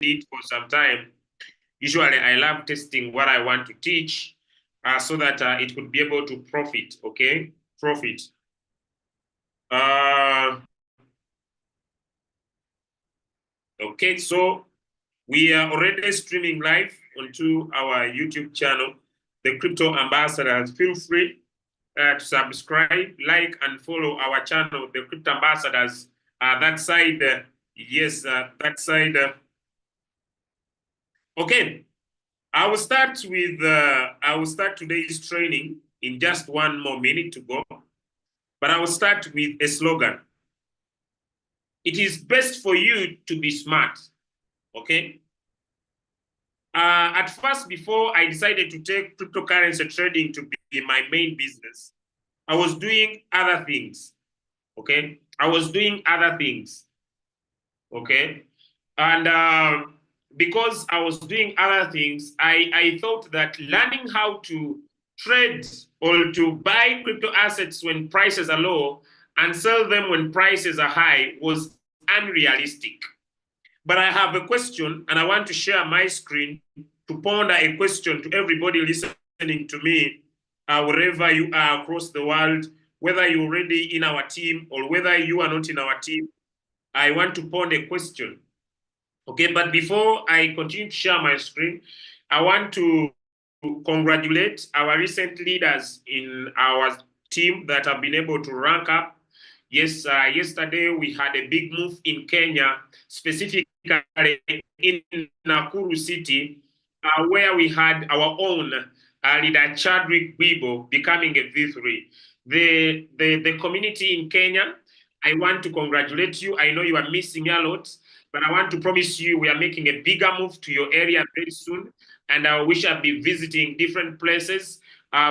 it for some time. Usually, I love testing what I want to teach so that it could be able to profit, okay? Profit. Okay, so we are already streaming live onto our YouTube channel, The Crypto Ambassadors. Feel free to subscribe, like, and follow our channel, The Crypto Ambassadors. That side, yes, that side. Okay, I will start today's training in just one more minute to go, but I will start with a slogan. It is best for you to be smart, okay? At first, before I decided to take cryptocurrency trading to be my main business, I was doing other things, okay? I was doing other things, okay? And because I was doing other things, I thought that learning how to trade or to buy crypto assets when prices are low and sell them when prices are high was unrealistic. But I have a question, and I want to share my screen to ponder a question to everybody listening to me, wherever you are across the world, whether you're already in our team or whether you are not in our team. I want to ponder a question. Okay, but before I continue to share my screen, I want to congratulate our recent leaders in our team that have been able to rank up. Yes, yesterday we had a big move in Kenya, specifically in Nakuru City, where we had our own leader Chadwick Bibo becoming a V3. The community in Kenya, I want to congratulate you. I know you are missing a lot, but I want to promise you we are making a bigger move to your area very soon, and we shall be visiting different places.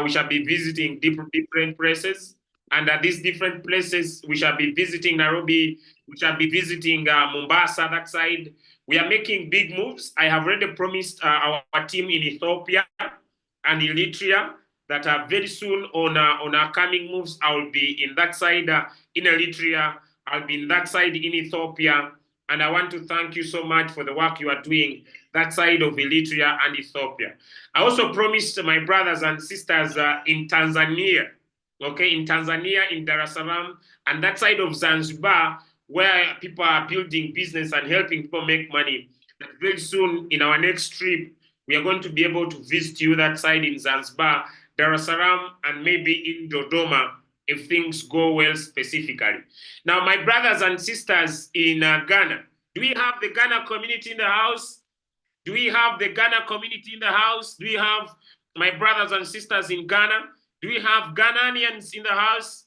We shall be visiting different places, and at these different places, we shall be visiting Nairobi. We shall be visiting Mombasa, that side. We are making big moves. I have already promised our team in Ethiopia and Eritrea that very soon on our coming moves, I will be in that side in Eritrea. I'll be in that side in Ethiopia. And I want to thank you so much for the work you are doing that side of Eritrea and Ethiopia. I also promised my brothers and sisters in Tanzania, okay, in Tanzania, in Dar es Salaam, and that side of Zanzibar, where people are building business and helping people make money, that very soon in our next trip, we are going to be able to visit you that side in Zanzibar, Dar es Salaam, and maybe in Dodoma if things go well specifically. Now, my brothers and sisters in Ghana, do we have the Ghana community in the house? Do we have the Ghana community in the house? Do we have my brothers and sisters in Ghana? Do we have Ghanaians in the house?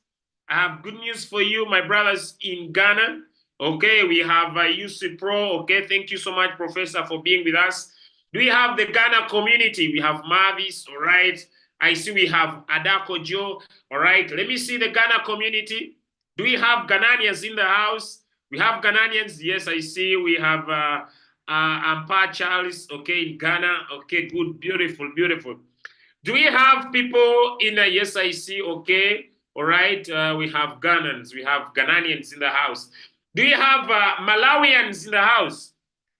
I have good news for you, my brothers in Ghana. Okay, we have UC Pro. Okay, thank you so much, Professor, for being with us. Do we have the Ghana community? We have Mavis, all right. I see we have Adako Joe, all right. Let me see the Ghana community. Do we have Ghanaians in the house? We have Ghanaians. Yes, I see. We have Ampa Charles, okay, in Ghana. Okay, good, beautiful, beautiful. Do we have people in yes, I see, okay, all right. We have Ghanaians, we have Ghanaians in the house. Do you have Malawians in the house?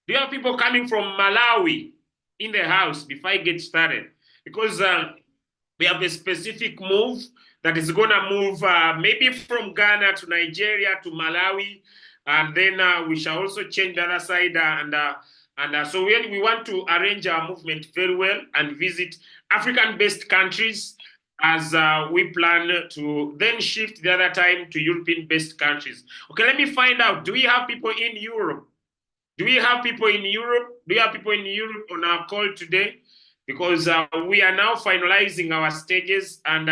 Do you have people coming from Malawi in the house before I get started? Because we have a specific move that is going to move maybe from Ghana to Nigeria to Malawi, and then we shall also change the other side. So we want to arrange our movement very well and visit African-based countries as we plan to then shift the other time to European-based countries. Okay, let me find out. Do we have people in Europe? Do we have people in Europe? Do we have people in Europe on our call today? Because we are now finalizing our stages, and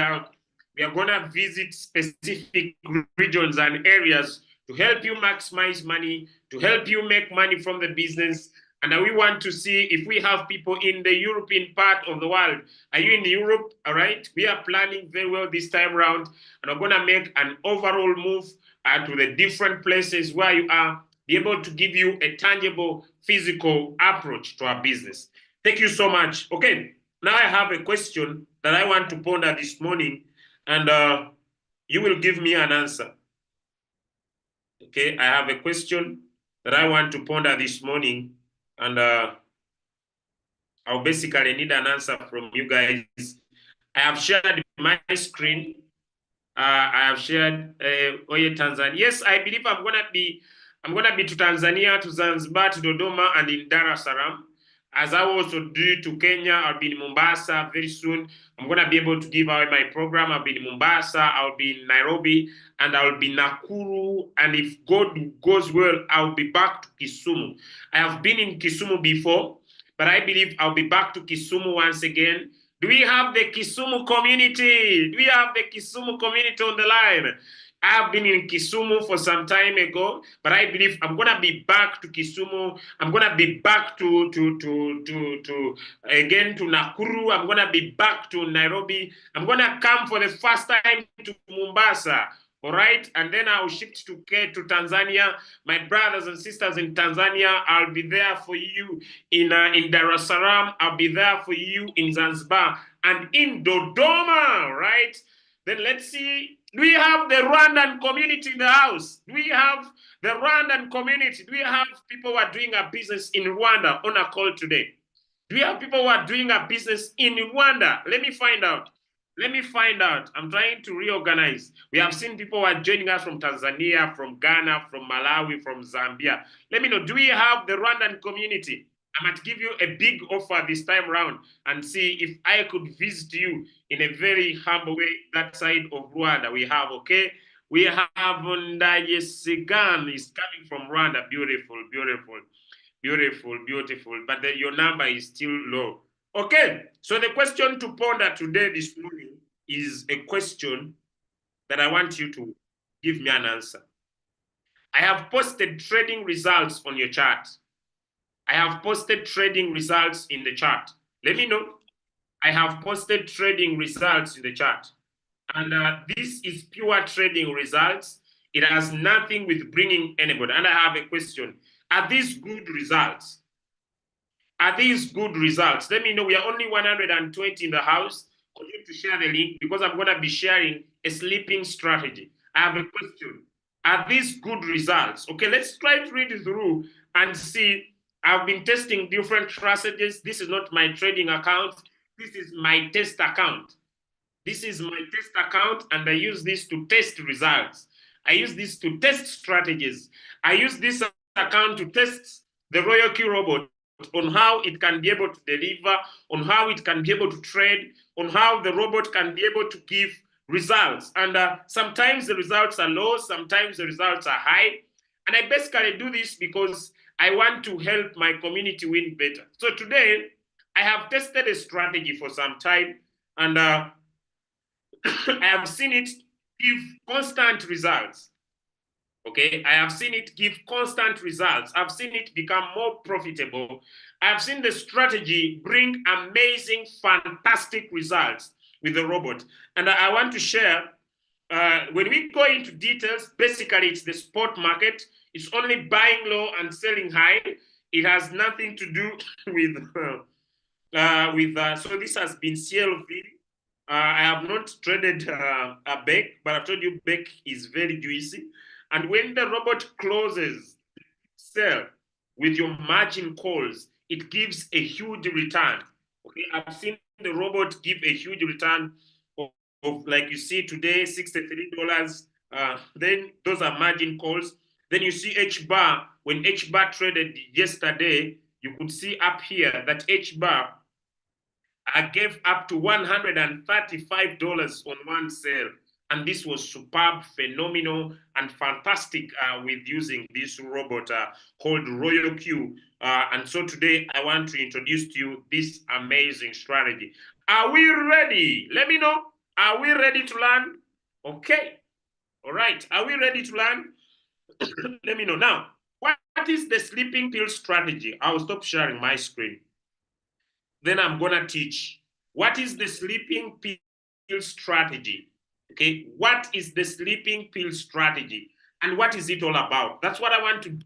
we are going to visit specific regions and areas to help you maximize money, to help you make money from the business. And we want to see if we have people in the European part of the world. Are you in Europe? All right. We are planning very well this time around, and we're going to make an overall move to the different places where you are, be able to give you a tangible, physical approach to our business. Thank you so much. Okay, now I have a question that I want to ponder this morning, and you will give me an answer. Okay, I have a question that I want to ponder this morning, And I'll basically need an answer from you guys. I have shared my screen. I have shared Oye Tanzania. Yes, I believe I'm gonna be to Tanzania, to Zanzibar, to Dodoma, and in Dar es Salaam. As I also do to Kenya, I'll be in Mombasa very soon. I'm gonna be able to give away my program. I'll be in Mombasa, I'll be in Nairobi, and I'll be Nakuru. And if God goes well, I'll be back to Kisumu. I have been in Kisumu before, but I believe I'll be back to Kisumu once again. Do we have the Kisumu community? Do we have the Kisumu community on the line? I've been in Kisumu for some time ago, but I believe I'm gonna be back to Kisumu. I'm gonna be back to again to Nakuru. I'm gonna be back to Nairobi. I'm gonna come for the first time to Mombasa. All right, and then I'll shift to Tanzania. My brothers and sisters in Tanzania, I'll be there for you in Dar es Salaam. I'll be there for you in Zanzibar and in Dodoma. Right? Then let's see. Do we have the Rwandan community in the house? Do we have the Rwandan community? Do we have people who are doing a business in Rwanda on a call today? Do we have people who are doing a business in Rwanda? Let me find out. Let me find out. I'm trying to reorganize. We have seen people who are joining us from Tanzania, from Ghana, from Malawi, from Zambia. Let me know. Do we have the Rwandan community? I might give you a big offer this time around and see if I could visit you in a very humble way that side of Rwanda. We have, okay? We have Ndaye Sigan is coming from Rwanda. Beautiful, beautiful, beautiful, beautiful. But your number is still low. Okay, so the question to ponder today, this morning, is a question that I want you to give me an answer. I have posted trading results on your chart. I have posted trading results in the chart. Let me know. I have posted trading results in the chart. And this is pure trading results. It has nothing with bringing anybody. And I have a question. Are these good results? Are these good results? Let me know. We are only 120 in the house. Continue to share the link because I'm going to be sharing a sleeping strategy. I have a question. Are these good results? Okay, let's try to read it through and see. I've been testing different strategies. This is not my trading account. This is my test account. This is my test account, and I use this to test results. I use this to test strategies. I use this account to test the Royalq robot on how it can be able to deliver, on how it can be able to trade, on how the robot can be able to give results. And sometimes the results are low, sometimes the results are high. And I basically do this because I want to help my community win better. So today, I have tested a strategy for some time, and I have seen it give constant results. Okay, I have seen it give constant results. I've seen it become more profitable. I've seen the strategy bring amazing, fantastic results with the robot. And I want to share, when we go into details, basically it's the spot market. It's only buying low and selling high. It has nothing to do so this has been CLV. I have not traded a BEC, but I've told you BEC is very juicy. And when the robot closes sell with your margin calls, it gives a huge return. Okay, I've seen the robot give a huge return of like you see today, $63. Then those are margin calls. Then you see H bar. When H bar traded yesterday, you could see up here that H bar I gave up to $135 on one sale. And this was superb, phenomenal, and fantastic with using this robot called Royalq. And so today I want to introduce to you this amazing strategy. Are we ready? Let me know. Are we ready to learn? Okay. All right. Are we ready to learn? Let me know. Now, what is the sleeping pill strategy? I'll stop sharing my screen. Then I'm going to teach. What is the sleeping pill strategy? Okay, what is the sleeping pill strategy? And what is it all about? That's what I want to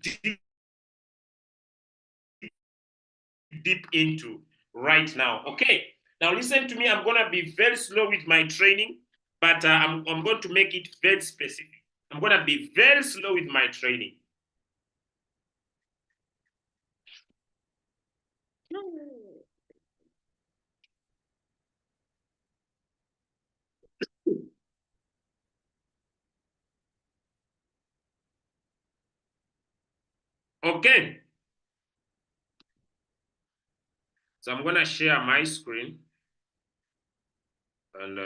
deep into right now. Okay, now listen to me. I'm going to be very slow with my training, but I'm going to make it very specific. I'm going to be very slow with my training. Okay. So I'm gonna share my screen and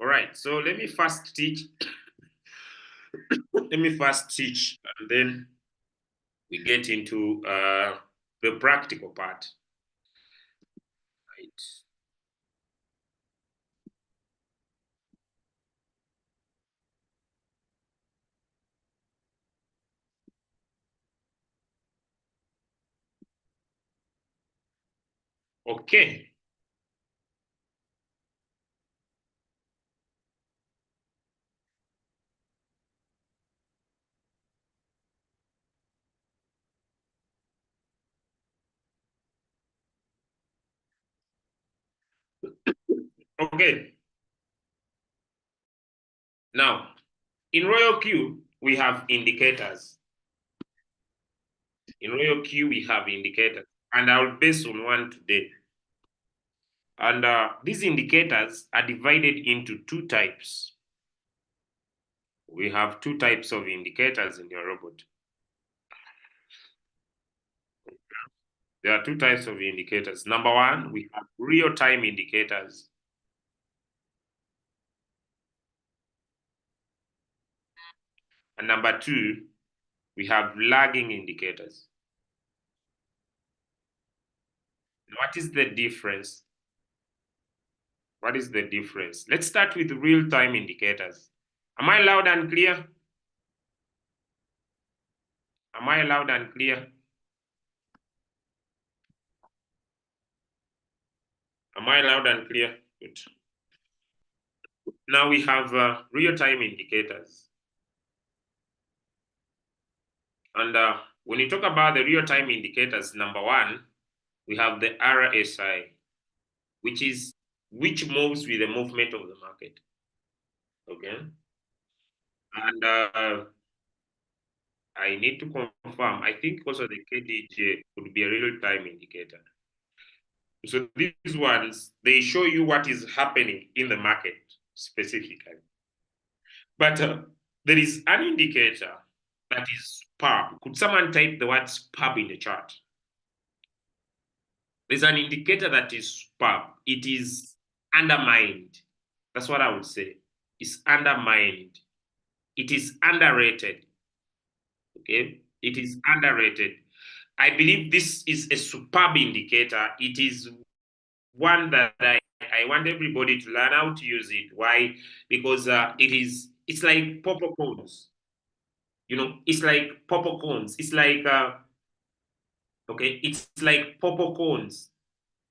all right. So let me first teach. Let me first teach, and then we get into the practical part. Right. Okay. Okay. Now, in Royalq, we have indicators. In Royalq, we have indicators, and I'll base on one today. And these indicators are divided into two types. We have two types of indicators in your robot. There are two types of indicators. Number one, we have real-time indicators. And number two, we have lagging indicators. What is the difference? What is the difference? Let's start with real-time indicators. Am I loud and clear? Am I loud and clear? Am I loud and clear? Good. Now we have real-time indicators. And when you talk about the real-time indicators, number one, we have the RSI, which moves with the movement of the market. Okay. And I need to confirm. I think also the KDJ would be a real-time indicator. So these ones, they show you what is happening in the market specifically. But there is an indicator that is SPAB. Could someone type the word SPAB in the chat? There's an indicator that is SPAB. It is undermined. That's what I would say. It's undermined. It is underrated. Okay? It is underrated. I believe this is a superb indicator. It is one that I want everybody to learn how to use it. Why? Because it's like popcorns. You know, it's like popcorns. It's like okay, it's like popcorns.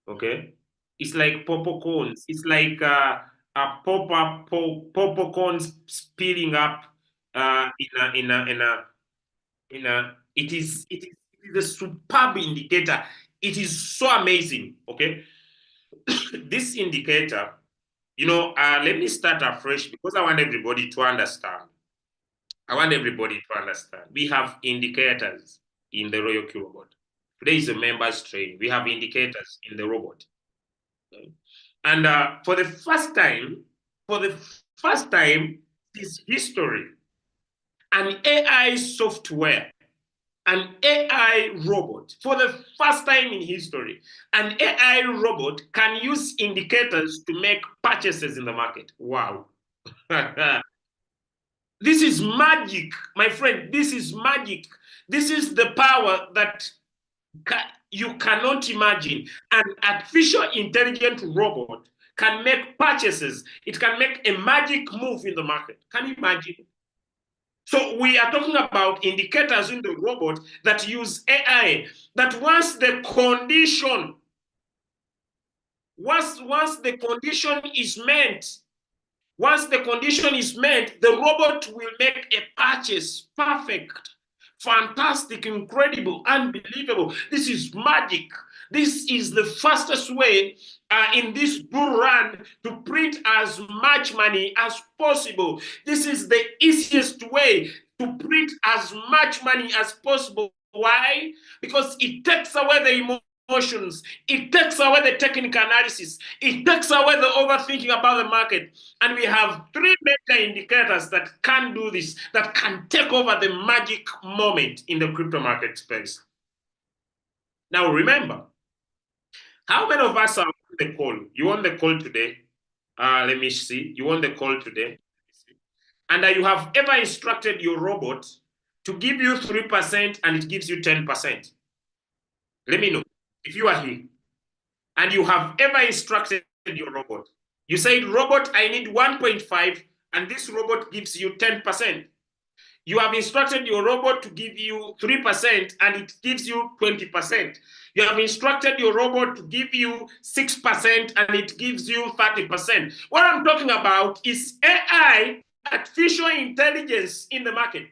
Okay, it's like popcorns. It's like a popcorns spilling up in a. It is a superb indicator. It is so amazing. Okay, this indicator, let me start afresh because I want everybody to understand. I want everybody to understand. We have indicators in the Royalq robot. Today is a members training. We have indicators in the robot. And for the first time in history, an AI software, an AI robot, for the first time in history, an AI robot can use indicators to make purchases in the market. Wow. This is magic, my friend. This is magic. This is the power that you cannot imagine. An artificial intelligent robot can make purchases. It can make a magic move in the market. Can you imagine? So we are talking about indicators in the robot that use AI, that once the condition is met, the robot will make a purchase. Perfect, fantastic, incredible, unbelievable. This is magic. This is the fastest way in this bull run to print as much money as possible. This is the easiest way to print as much money as possible. Why? Because it takes away the emotions. It takes away the technical analysis. It takes away the overthinking about the market. And we have three major indicators that can do this, that can take over the magic moment in the crypto market space. Now, remember, how many of us are on the call? You on the call today? Let me see. You on the call today? And you have ever instructed your robot to give you 3% and it gives you 10%. Let me know if you are here and you have ever instructed your robot. You said, robot, I need 1.5, and this robot gives you 10%. You have instructed your robot to give you 3% and it gives you 20%. You have instructed your robot to give you 6% and it gives you 30%. What I'm talking about is AI, artificial intelligence in the market.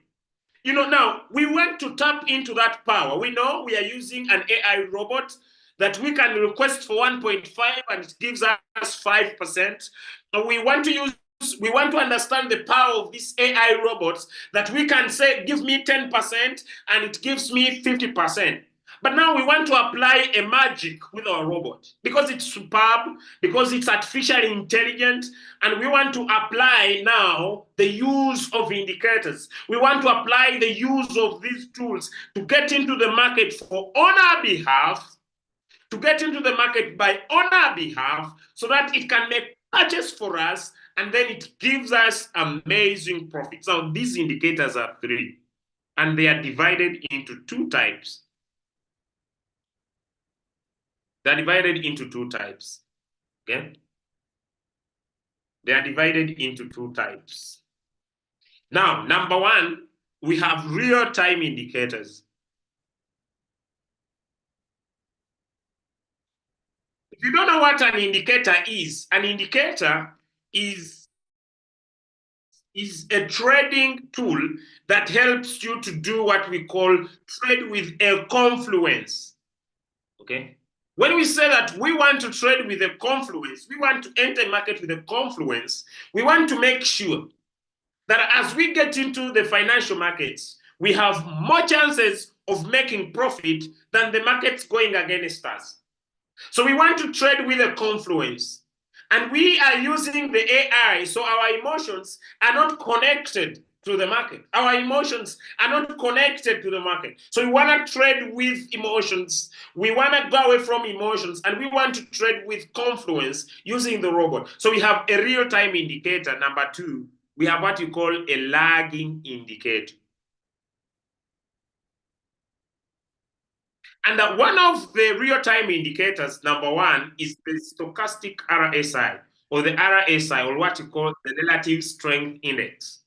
You know, now we want to tap into that power. We know we are using an AI robot that we can request for 1.5 and it gives us 5%. And we want to understand the power of these AI robots that we can say, give me 10% and it gives me 50%. But now we want to apply a magic with our robot because it's superb, because it's artificially intelligent, and we want to apply now the use of indicators. We want to apply the use of these tools to get into the market on our behalf, to get into the market on our behalf, so that it can make purchase for us, and then it gives us amazing profits. Now, these indicators are three, and they are divided into two types. They're divided into two types, okay? They are divided into two types. Now, number one, we have real-time indicators. If you don't know what an indicator is is a trading tool that helps you to do what we call trade with a confluence, okay? When we say that we want to trade with a confluence, we want to enter market with a confluence, we want to make sure that as we get into the financial markets, we have more chances of making profit than the markets going against us. So we want to trade with a confluence. And we are using the AI, so our emotions are not connected to the market. Our emotions are not connected to the market. So we want to trade with emotions. We want to go away from emotions, and we want to trade with confluence using the robot. So we have a real-time indicator. Number two, we have what you call a lagging indicator. And one of the real-time indicators, number one, is the stochastic RSI, or the RSI, or what you call the relative strength index.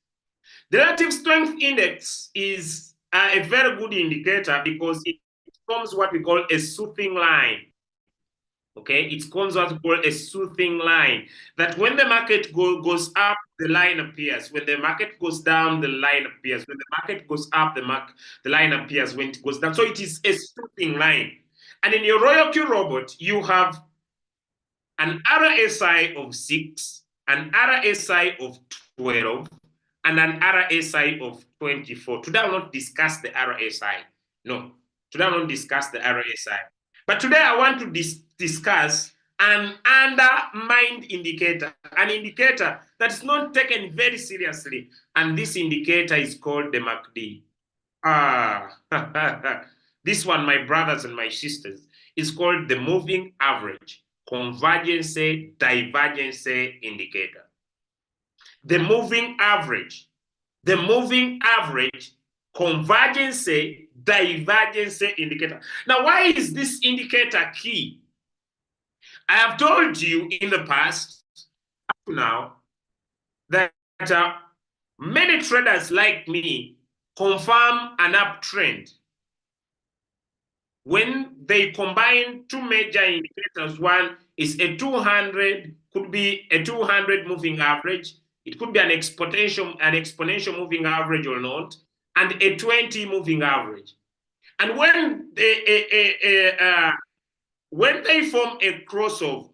The relative strength index is a very good indicator because it forms what we call a soothing line. Okay, it forms what we call a soothing line. That when the market goes up, the line appears. When the market goes down, the line appears. When the market goes up, the line appears when it goes down. So it is a soothing line. And in your Royalq robot, you have an RSI of 6, an RSI of 12, and an RSI of 24. Today I will not discuss the RSI. No, today I will not discuss the RSI. But today I want to discuss an undermined indicator, an indicator that's not taken very seriously. And this indicator is called the MACD. This one, my brothers and my sisters, is called the moving average convergence divergence indicator. The moving average convergence divergence indicator. Now, why is this indicator key? I have told you in the past, up to now, that many traders like me confirm an uptrend when they combine two major indicators. One is a 200, could be a 200 moving average. It could be an exponential moving average or not, and a 20 moving average. And when they form a crossover,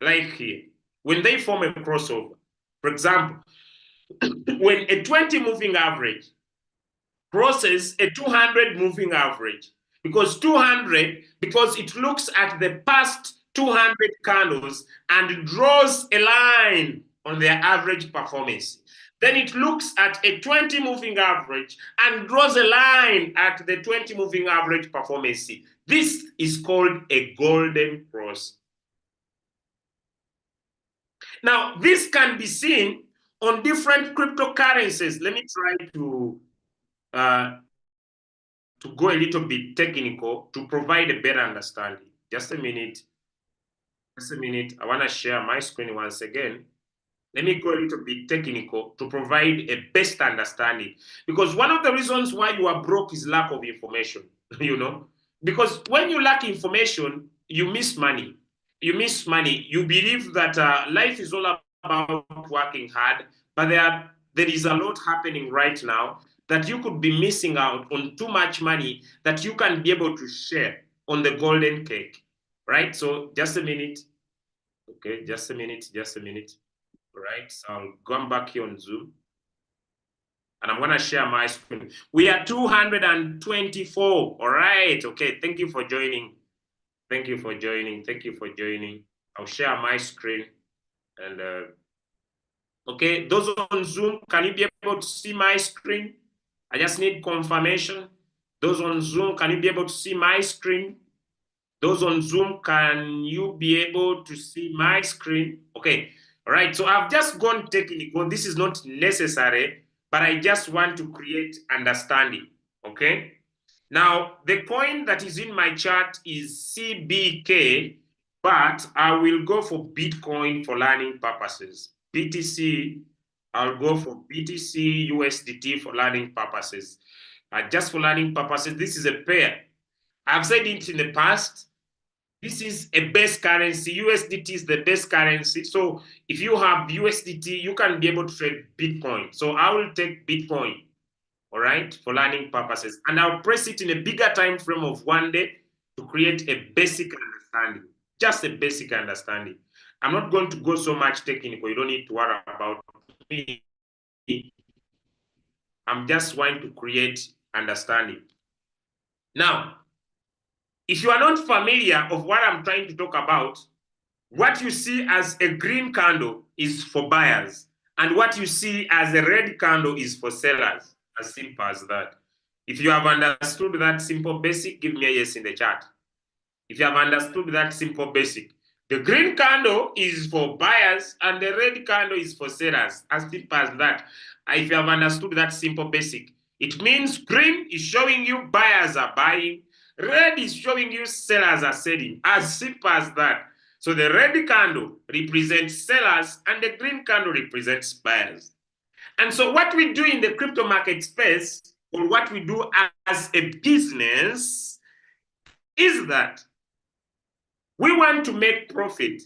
like here, when they form a crossover, for example, when a 20 moving average crosses a 200 moving average, because 200, because it looks at the past 200 candles and draws a line on their average performance. Then it looks at a 20 moving average and draws a line at the 20 moving average performance. This is called a golden cross. Now, this can be seen on different cryptocurrencies. Let me try to go a little bit technical to provide a better understanding. Just a minute. Just a minute. I want to share my screen once again. Let me go a little bit technical to provide a best understanding. Because one of the reasons why you are broke is lack of information, you know? Because when you lack information, you miss money. You miss money. You believe that life is all about working hard, but there is a lot happening right now that you could be missing out on too much money that you can be able to share on the golden cake, right? So just a minute. Okay, just a minute, just a minute. Right, so I'll go back here on Zoom and I'm going to share my screen. We are 224. All right. Okay. Thank you for joining. Thank you for joining. Thank you for joining. I'll share my screen. And okay, those on Zoom, can you be able to see my screen? I just need confirmation. Those on Zoom, can you be able to see my screen? Those on Zoom, can you be able to see my screen? Okay. All right. So I've just gone technical. This is not necessary, but I just want to create understanding. Okay. Now, the coin that is in my chart is CBK, but I will go for Bitcoin for learning purposes. BTC, I'll go for BTC USDT for learning purposes. Just for learning purposes, this is a pair. I've said it in the past. This is a best currency. USDT is the best currency. So if you have USDT, you can be able to trade Bitcoin. So I will take Bitcoin, all right, for learning purposes. And I'll press it in a bigger time frame of 1 day to create a basic understanding, just a basic understanding. I'm not going to go so much technical. You don't need to worry about me. I'm just going to create understanding. Now, if you are not familiar of what I'm trying to talk about, what you see as a green candle is for buyers, and what you see as a red candle is for sellers. As simple as that. If you have understood that simple basic, give me a yes in the chat. If you have understood that simple basic, the green candle is for buyers and the red candle is for sellers. As simple as that. If you have understood that simple basic, it means green is showing you buyers are buying, red is showing you sellers are selling. As simple as that. So the red candle represents sellers and the green candle represents buyers. And so what we do in the crypto market space, or what we do as a business, is that we want to make profit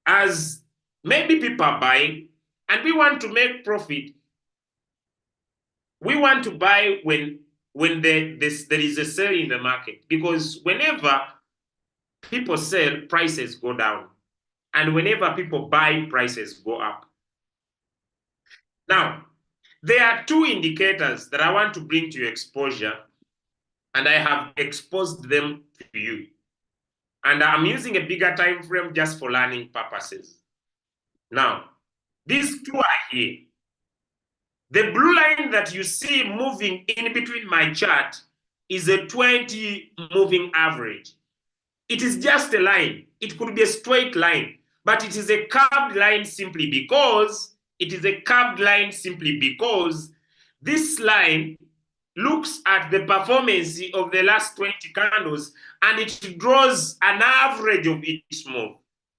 as maybe people are buying, and we want to make profit. We want to buy when there is a sale in the market, because whenever people sell, prices go down. And whenever people buy, prices go up. Now, there are two indicators that I want to bring to your exposure, and I have exposed them to you. And I'm using a bigger time frame just for learning purposes. Now, these two are here. The blue line that you see moving in between my chart is a 20 moving average. It is just a line. It could be a straight line, but it is a curved line simply because this line looks at the performance of the last 20 candles and it draws an average of each move.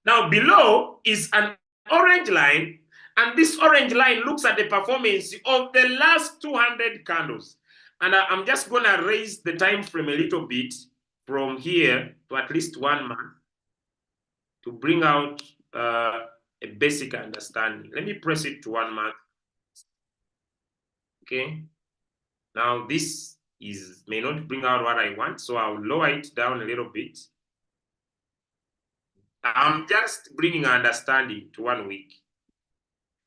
Now below is an orange line, and this orange line looks at the performance of the last 200 candles. And I'm just going to raise the time frame a little bit from here to at least 1 month to bring out a basic understanding. Let me press it to 1 month. Okay. Now this may not bring out what I want, so I'll lower it down a little bit. I'm just bringing understanding to 1 week.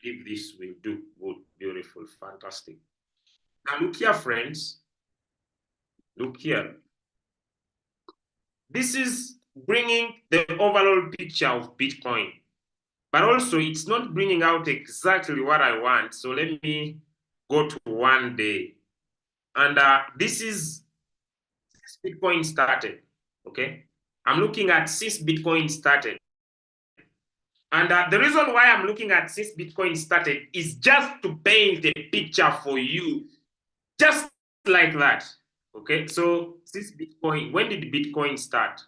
If this will do good, beautiful, fantastic. Now look here, friends. Look here. This is bringing the overall picture of Bitcoin, but also it's not bringing out exactly what I want. So let me go to 1 day. And this is since Bitcoin started, okay? I'm looking at since Bitcoin started. And the reason why I'm looking at since Bitcoin started is just to paint a picture for you, just like that. Okay, so since Bitcoin, when did Bitcoin start?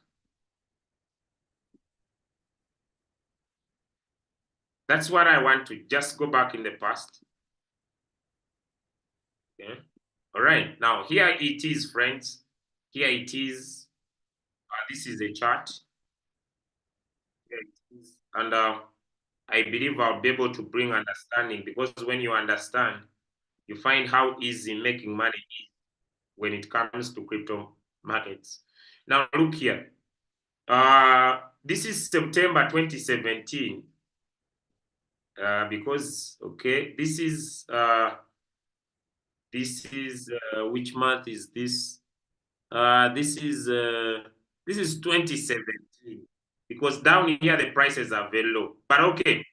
That's what I want to just go back in the past. Okay. All right, now here it is, friends. Here it is. This is a chart. Here it is. And I believe I'll be able to bring understanding, because when you understand, you find how easy making money is when it comes to crypto markets. Now look here. This is September 2017. Because okay, which month is this? This is 2017, because down here the prices are very low. But okay,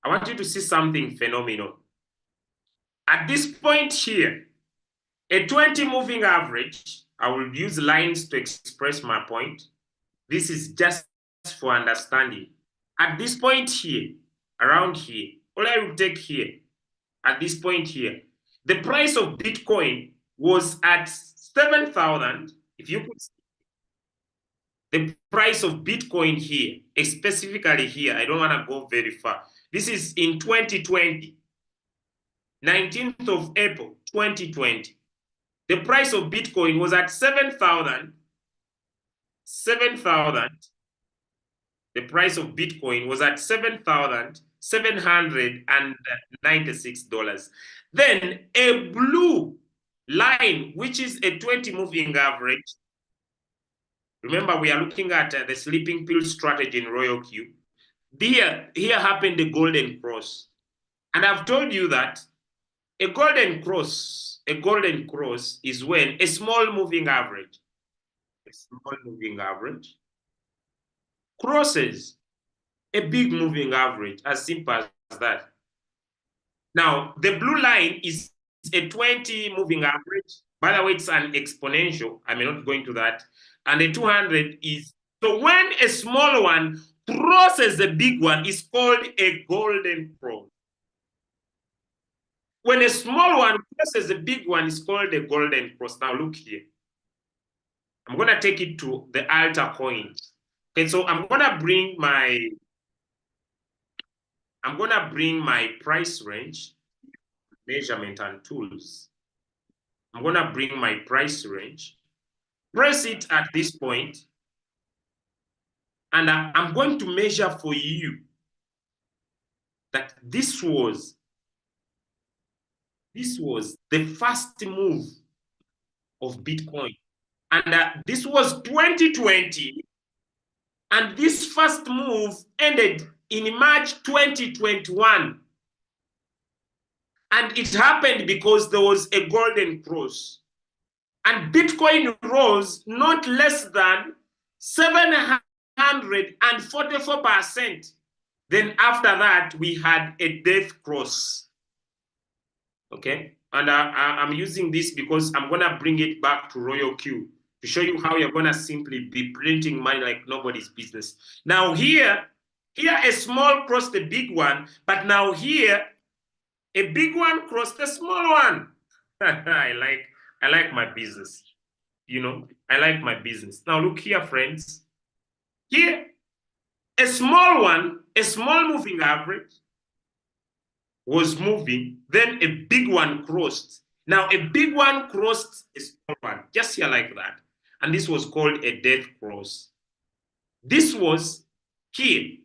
I want you to see something phenomenal. At this point here, a 20 moving average, I will use lines to express my point. This is just for understanding. At this point here, around here, all I will take here, at this point here, the price of Bitcoin was at 7,000. If you put the price of Bitcoin here, specifically here, I don't want to go very far. This is in 2020, 19th of April, 2020. The price of Bitcoin was at 7,000. The price of Bitcoin was at $7,796. Then a blue line, which is a 20 moving average. Remember, we are looking at the sleeping pill strategy in Royalq. Here happened the golden cross. And I've told you that a golden cross is when a small moving average crosses a big moving average, as simple as that. Now, the blue line is a 20 moving average. By the way, it's an exponential. I may not go into that. And the 200 is, so when a small one crosses the big one, it's called a golden cross. When a small one crosses the big one, it's called a golden cross. Now look here. I'm going to take it to the altar coins. Okay, so I'm going to bring my price range, measurement and tools. I'm going to bring my price range, press it at this point, and I'm going to measure for you that this was the first move of Bitcoin. And this was 2020, and this first move ended in March 2021. And it happened because there was a golden cross. And Bitcoin rose not less than 744%. Then after that, we had a death cross. Okay? And I'm using this because I'm going to bring it back to Royalq to show you how you're going to simply be printing money like nobody's business. Now here a small crossed the big one, but now here, a big one crossed the small one. I like my business. You know, I like my business. Now look here, friends. Here, a small moving average was moving, then a big one crossed. Now a big one crossed a small one, just here like that. And this was called a death cross. This was here.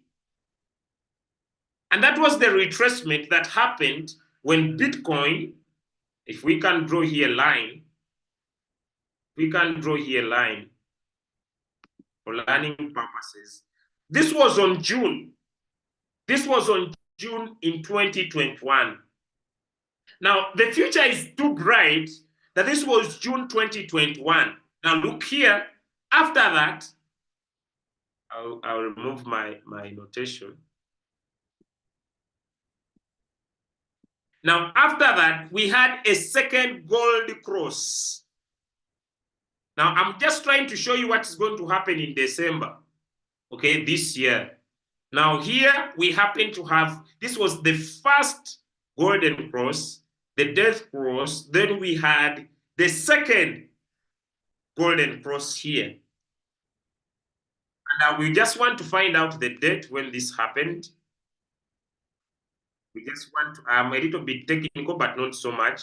And that was the retracement that happened when Bitcoin, if we can draw here a line, for learning purposes. This was on June. This was on June in 2021. Now, the future is too bright that this was June 2021. Now look here. After that, I'll remove my notation. Now, after that, we had a second gold cross. Now, I'm just trying to show you what's going to happen in December, okay, this year. Now, here we happen to have, this was the first golden cross, the death cross. Then we had the second golden cross here. And we just want to find out the date when this happened. We just want to, I'm a little bit technical, but not so much.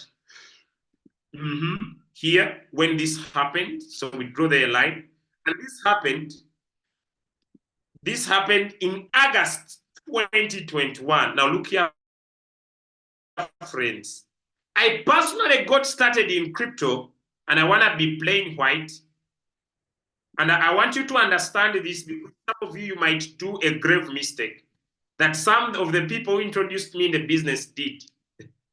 Here, when this happened, so we draw the line, and this happened in August 2021. Now look here, friends. I personally got started in crypto, and I want to be plain white. And I want you to understand this, because some of you might do a grave mistake that some of the people who introduced me in the business did.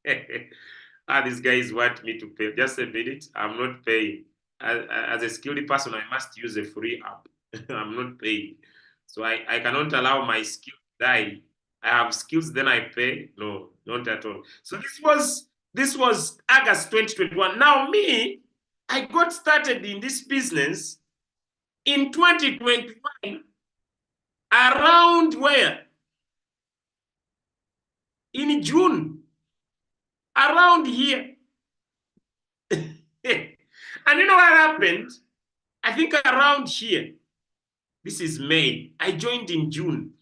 These guys want me to pay. Just a minute, I'm not paying. As a skilled person, I must use a free app. I'm not paying. So I cannot allow my skill to die. I have skills, then I pay. No, not at all. So this was August 2021. Now me, I got started in this business in 2021, around where? In June, around here. And you know what happened? I think around here, this is May. I joined in June.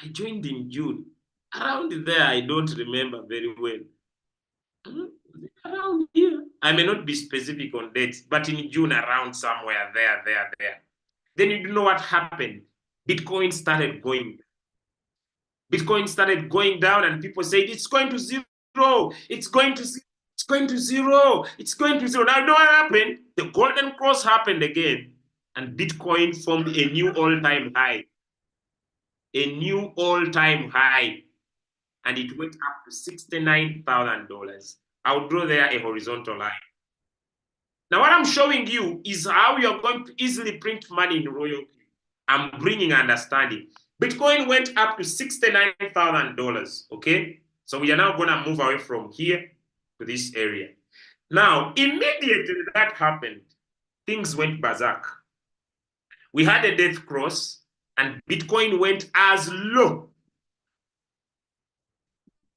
I joined in June. Around there, I don't remember very well. Around here. I may not be specific on dates, but in June, around somewhere there. Then you know what happened? Bitcoin started going. Bitcoin started going down, and people said, it's going to zero. It's going to zero. It's going to zero. It's going to zero. Now, you know what happened? The golden cross happened again, and Bitcoin formed a new all-time high. A new all-time high. And it went up to $69,000. I'll draw there a horizontal line. Now, what I'm showing you is how you're going to easily print money in Royalq. I'm bringing understanding. Bitcoin went up to $69,000, okay? So we are now going to move away from here to this area. Now, immediately that happened, things went berserk. We had a death cross, and Bitcoin went as low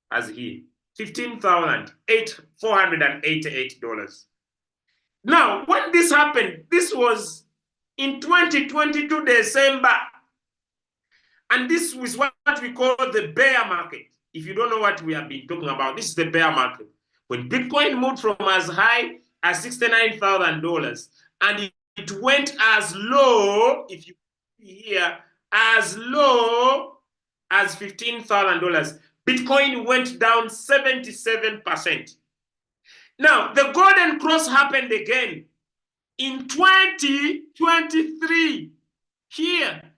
as here, $15,488. Now, when this happened, this was in 2022 December. And this is what we call the bear market. If you don't know what we have been talking about, this is the bear market. When Bitcoin moved from as high as $69,000 and it went as low, if you see here, as low as $15,000, Bitcoin went down 77%. Now, the golden cross happened again in 2023 here.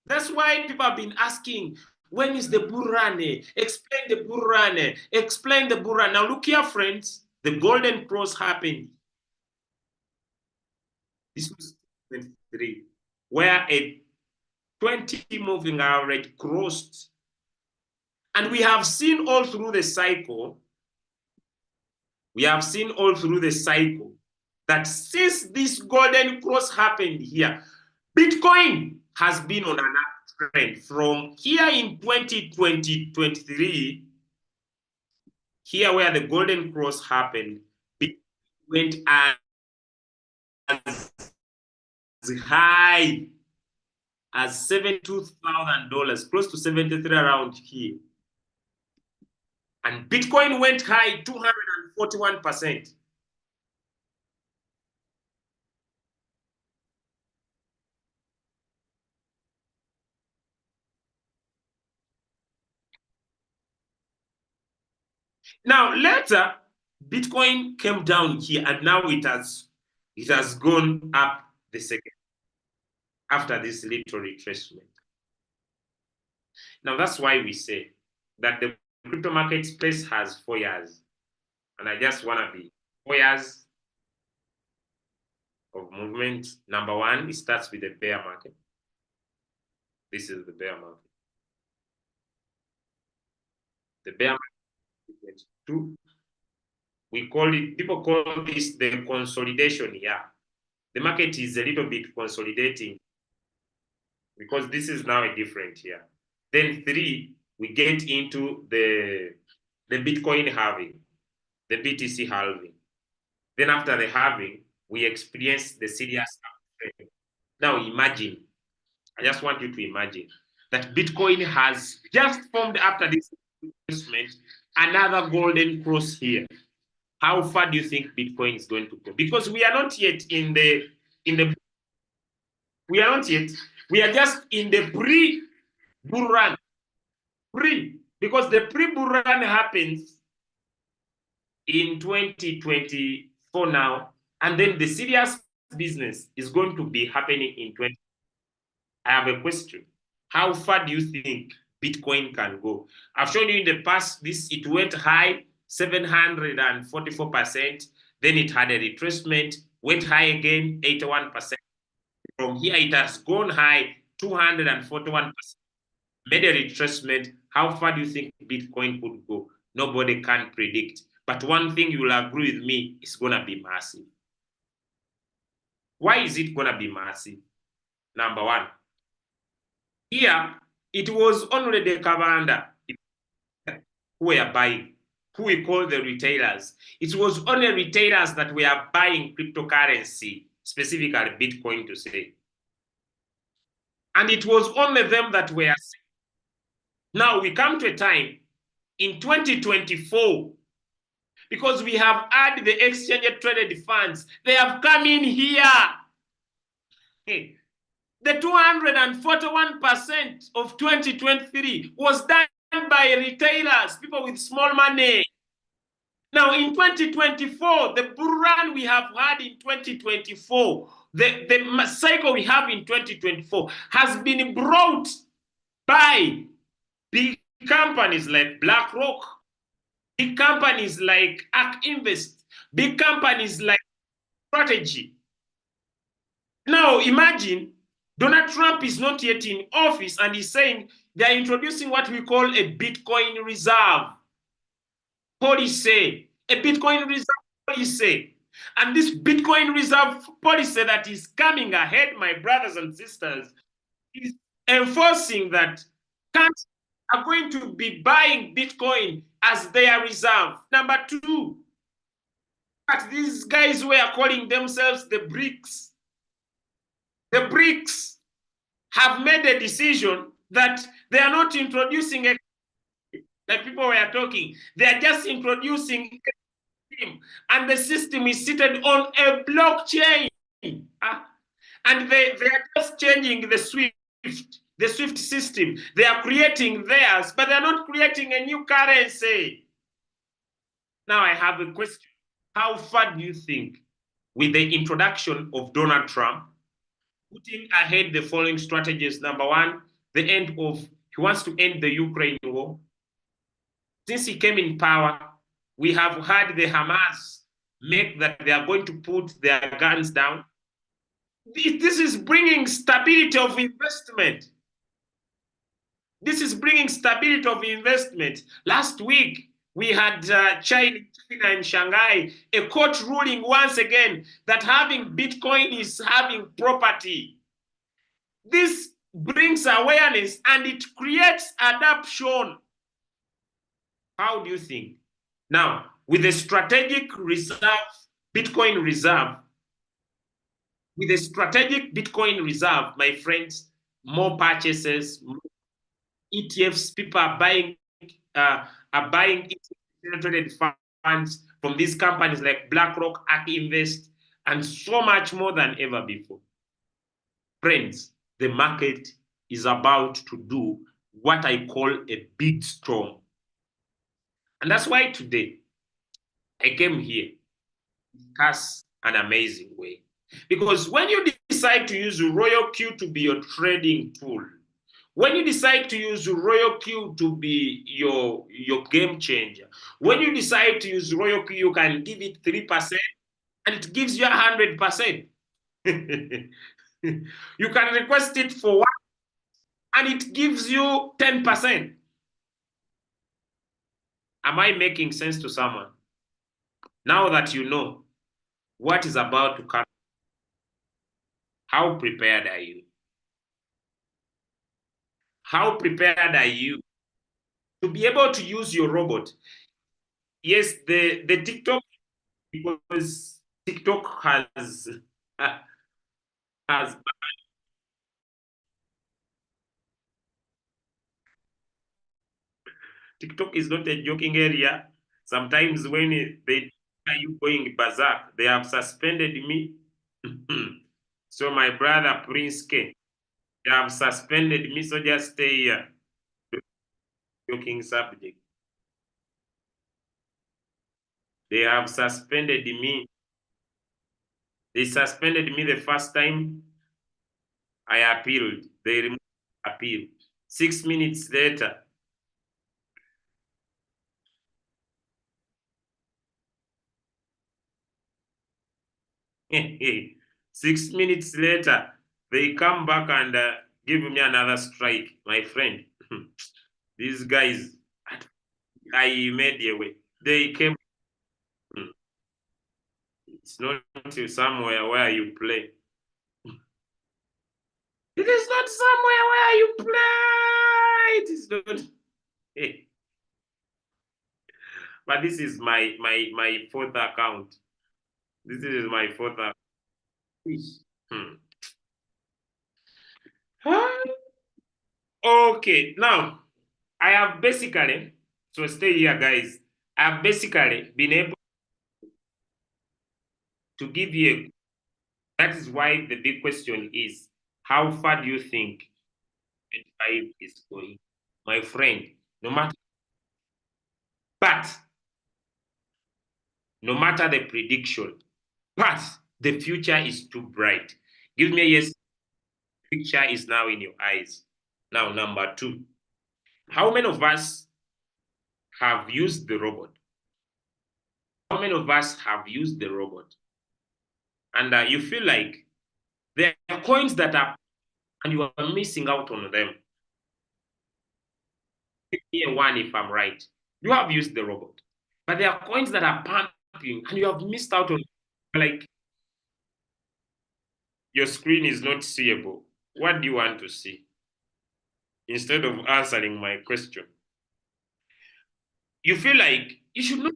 That's why people have been asking, when is the bull run? Explain the bull run. Explain the bull run. Now look here, friends. The golden cross happened. This was 23, where a 20 moving average crossed. And we have seen all through the cycle, that since this golden cross happened here, Bitcoin has been on an uptrend from here in 2023, here where the golden cross happened, Bitcoin went as high as $72,000, close to 73 around here. And Bitcoin went high 241%. Now later, Bitcoin came down here, and now it has gone up the second after this little retracement. Now that's why we say that the crypto marketplace has 4 years, and I just want to be 4 years of movement. Number one, it starts with the bear market. This is the bear market. The bear market is 2. We call it, people call this the consolidation year. The market is a little bit consolidating because this is now a different year. Then 3, we get into the Bitcoin halving, the BTC halving. Then after the halving, we experience the serious uptrend. Now imagine, I just want you to imagine that Bitcoin has just formed after this investment another golden cross here. How far do you think Bitcoin is going to go? Because we are not yet in the we are not yet, we are just in the pre-bull run. Because the pre-bull run happens in 2024 now, and then the serious business is going to be happening in 20. I have a question. How far do you think Bitcoin can go? I've shown you in the past, it went high 744%. Then it had a retracement, went high again 81%. From here, it has gone high 241%, made a retracement. How far do you think Bitcoin could go? Nobody can predict. But one thing you will agree with me, it's going to be massive. Why is it going to be massive? Number one, here, it was only the Kavanda who were buying, who we call the retailers. It was only retailers that were buying cryptocurrency, specifically Bitcoin to say. And it was only them that were. Now we come to a time in 2024, because we have had the exchange traded funds, they have come in here. Hey, the 241% of 2023 was done by retailers, people with small money. Now, in 2024, the bull run we have had in 2024, the cycle we have in 2024 has been brought by big companies like BlackRock, big companies like ARK Invest, big companies like Strategy. Now, imagine Donald Trump is not yet in office and he's saying they're introducing what we call a Bitcoin reserve policy, a Bitcoin reserve policy. And this Bitcoin reserve policy that is coming ahead, my brothers and sisters, is enforcing that countries are going to be buying Bitcoin as their reserve. Number 2, but these guys were calling themselves the BRICS. The BRICS have made a decision that they are not introducing a, like people were talking, they are just introducing a system, and the system is seated on a blockchain. And they are just changing the SWIFT system. They are creating theirs, but they're not creating a new currency. Now I have a question. How far do you think, with the introduction of Donald Trump, putting ahead the following strategies? Number 1, the end of, he wants to end the Ukraine war. Since he came in power, we have had the Hamas make that they are going to put their guns down. This is bringing stability of investment. This is bringing stability of investment. Last week, we had China in Shanghai, a court ruling once again that having Bitcoin is having property. This brings awareness and it creates adoption. How do you think? Now, with a strategic reserve, Bitcoin reserve, with a strategic Bitcoin reserve, my friends, more purchases, more ETFs, people are buying traded funds from these companies like BlackRock, ARK Invest, and so much more than ever before. Friends, the market is about to do what I call a big storm. And that's why today I came here to discuss an amazing way. Because when you decide to use Royalq to be your trading tool, When you decide to use Royalq to be your game changer, when you decide to use Royalq, you can give it 3% and it gives you 100%. You can request it for one and it gives you 10%. Am I making sense to someone? Now that you know what is about to come, how prepared are you? How prepared are you to be able to use your robot? Yes, the TikTok, because TikTok has TikTok is not a joking area. Sometimes when they are you going berserk, they have suspended me. So my brother Prince K, they have suspended me. So just stay here. Joking subject. They have suspended me. They suspended me the first time I appealed. They removed the appeal. 6 minutes later, 6 minutes later, they come back and give me another strike, my friend. These guys, I made a way. They came. It's not somewhere where you play. It is not somewhere where you play. It is not. But this is my fourth account. This is my fourth account. Hmm. Okay, now I have basically, so stay here, guys. I've basically been able to give you. That is why the big question is, how far do you think 25 is going, my friend? No matter, but no matter the prediction, but the future is too bright. Give me a yes. Picture is now in your eyes. Now, number two, how many of us have used the robot? How many of us have used the robot? And you feel like there are coins that are, and you are missing out on them. Give me a one if I'm right. You have used the robot, but there are coins that are pumping, and you have missed out on. Like your screen is not seeable. What do you want to see? Instead of answering my question, you feel like you should not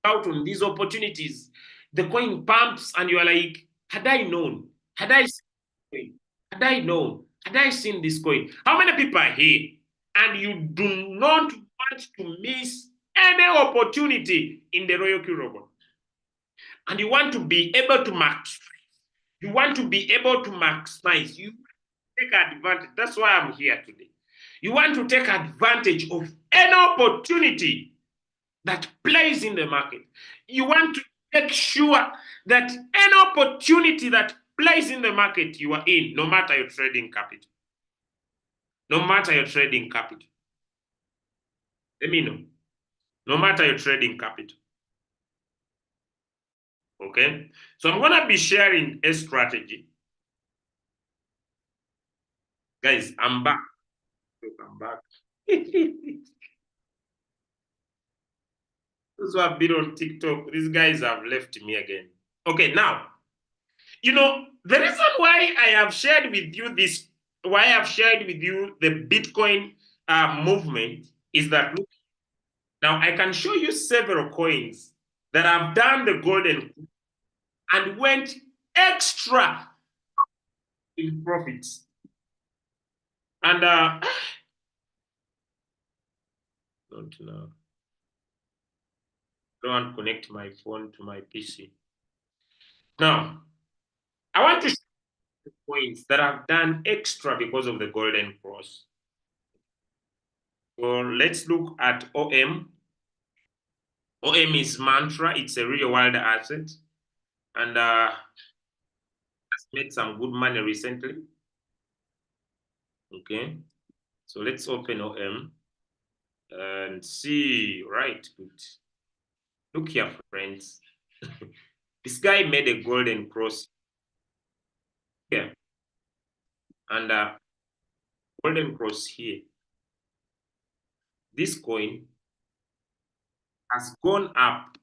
out on these opportunities. The coin pumps, and you are like, had I known, had I seen, had I known, had I seen this coin? How many people are here and you do not want to miss any opportunity in the Royalq robot? And you want to be able to max, you want to be able to maximize, you take advantage. That's why I'm here today. You want to take advantage of any opportunity that plays in the market. You want to make sure that any opportunity that plays in the market you are in, no matter your trading capital. No matter your trading capital. Let me know. No matter your trading capital. Okay? So I'm going to be sharing a strategy. Guys, I'm back. I'm back. Those who have been on TikTok, these guys have left me again. Okay, now, the reason why I have shared with you this, why I have shared with you the Bitcoin movement is that, look, now I can show you several coins that have done the golden and went extra in profits. And don't know. Don't connect my phone to my PC. Now, I want to show you coins that have done extra because of the golden cross. So let's look at OM. OM is mantra. It's a real world asset, and has made some good money recently. Okay. So let's open OM and see. Right, good. Look here, friends. This guy made a golden cross here and a golden cross here. This coin has gone up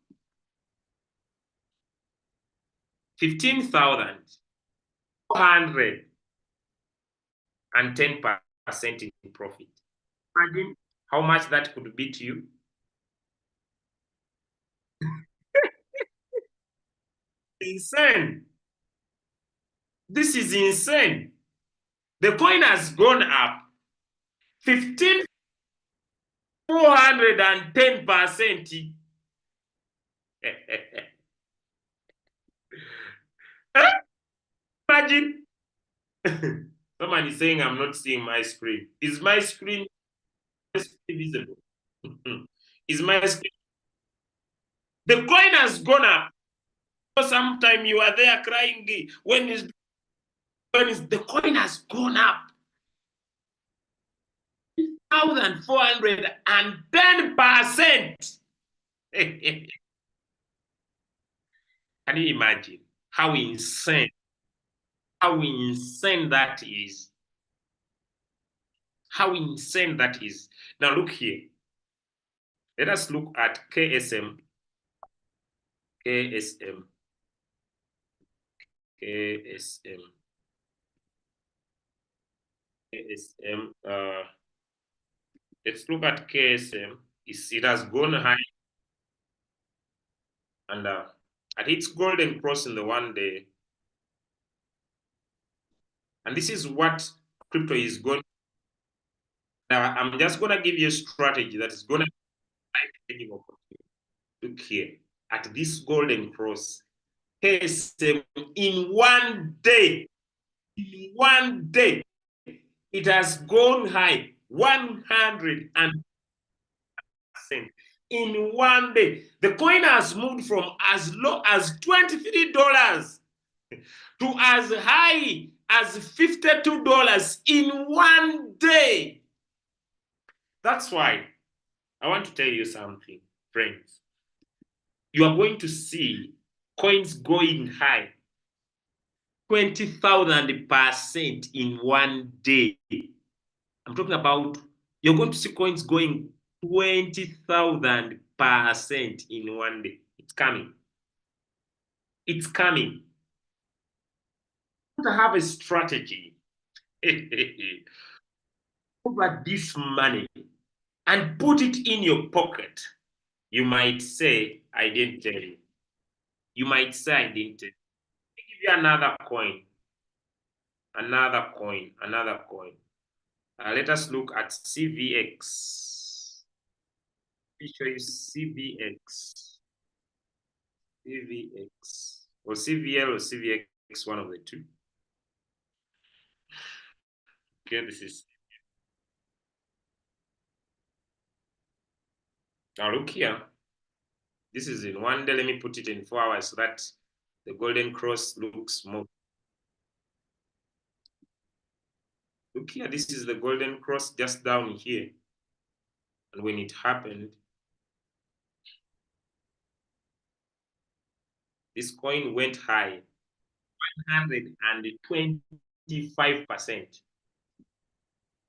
15,410% in profit. Imagine how much that could be to you. Insane. This is insane. The coin has gone up 15,410%. Imagine. Someone is saying I'm not seeing my screen. Is my screen visible? Is my screen? The coin has gone up. Sometime you are there crying when is the coin has gone up 1,410%. Can you imagine how insane that is? How insane that is. Now look here. Let us look at KSM. KSM. KSM. KSM. Let's look at KSM. It has gone high and at its golden cross in the 1 day. And this is what crypto is going. Now, I'm just going to give you a strategy that is going to look here at this golden cross. KSM in 1 day, it has gone high 100% in 1 day. The coin has moved from as low as $23 to as high as $52 in 1 day. That's why I want to tell you something, friends. You are going to see coins going high 20,000% in 1 day. I'm talking about you're going to see coins going 20,000% in 1 day. It's coming. It's coming. You have a strategy over this money and put it in your pocket. You might say, I didn't tell you. You might say, I didn't tell you. I'll give you another coin. Another coin. Another coin. Let us look at CVX. Let me show you CVX. CVX. Or CVL or CVX, one of the two. Okay, this is. Now look here. This is in 1 day. Let me put it in 4 hours so that the golden cross looks more. Look here, this is the golden cross just down here. And when it happened, this coin went high 125%.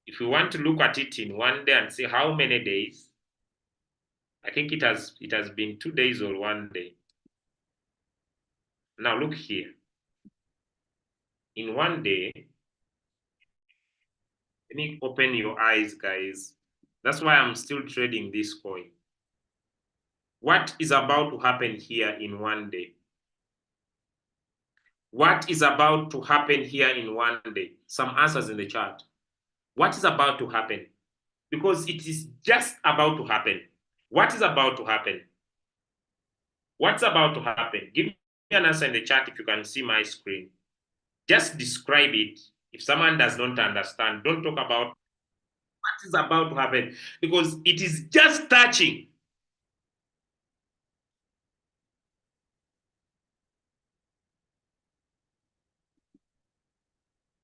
If we want to look at it in 1 day and see how many days, I think it has been 2 days or 1 day. Now look here. In 1 day, let me open your eyes, guys. That's why I'm still trading this coin. What is about to happen here in 1 day? What is about to happen here in 1 day? Some answers in the chat. What is about to happen? Because it is just about to happen. What is about to happen? What's about to happen? Give me an answer in the chat if you can see my screen. Just describe it. If someone does not understand, don't talk about what is about to happen because it is just touching.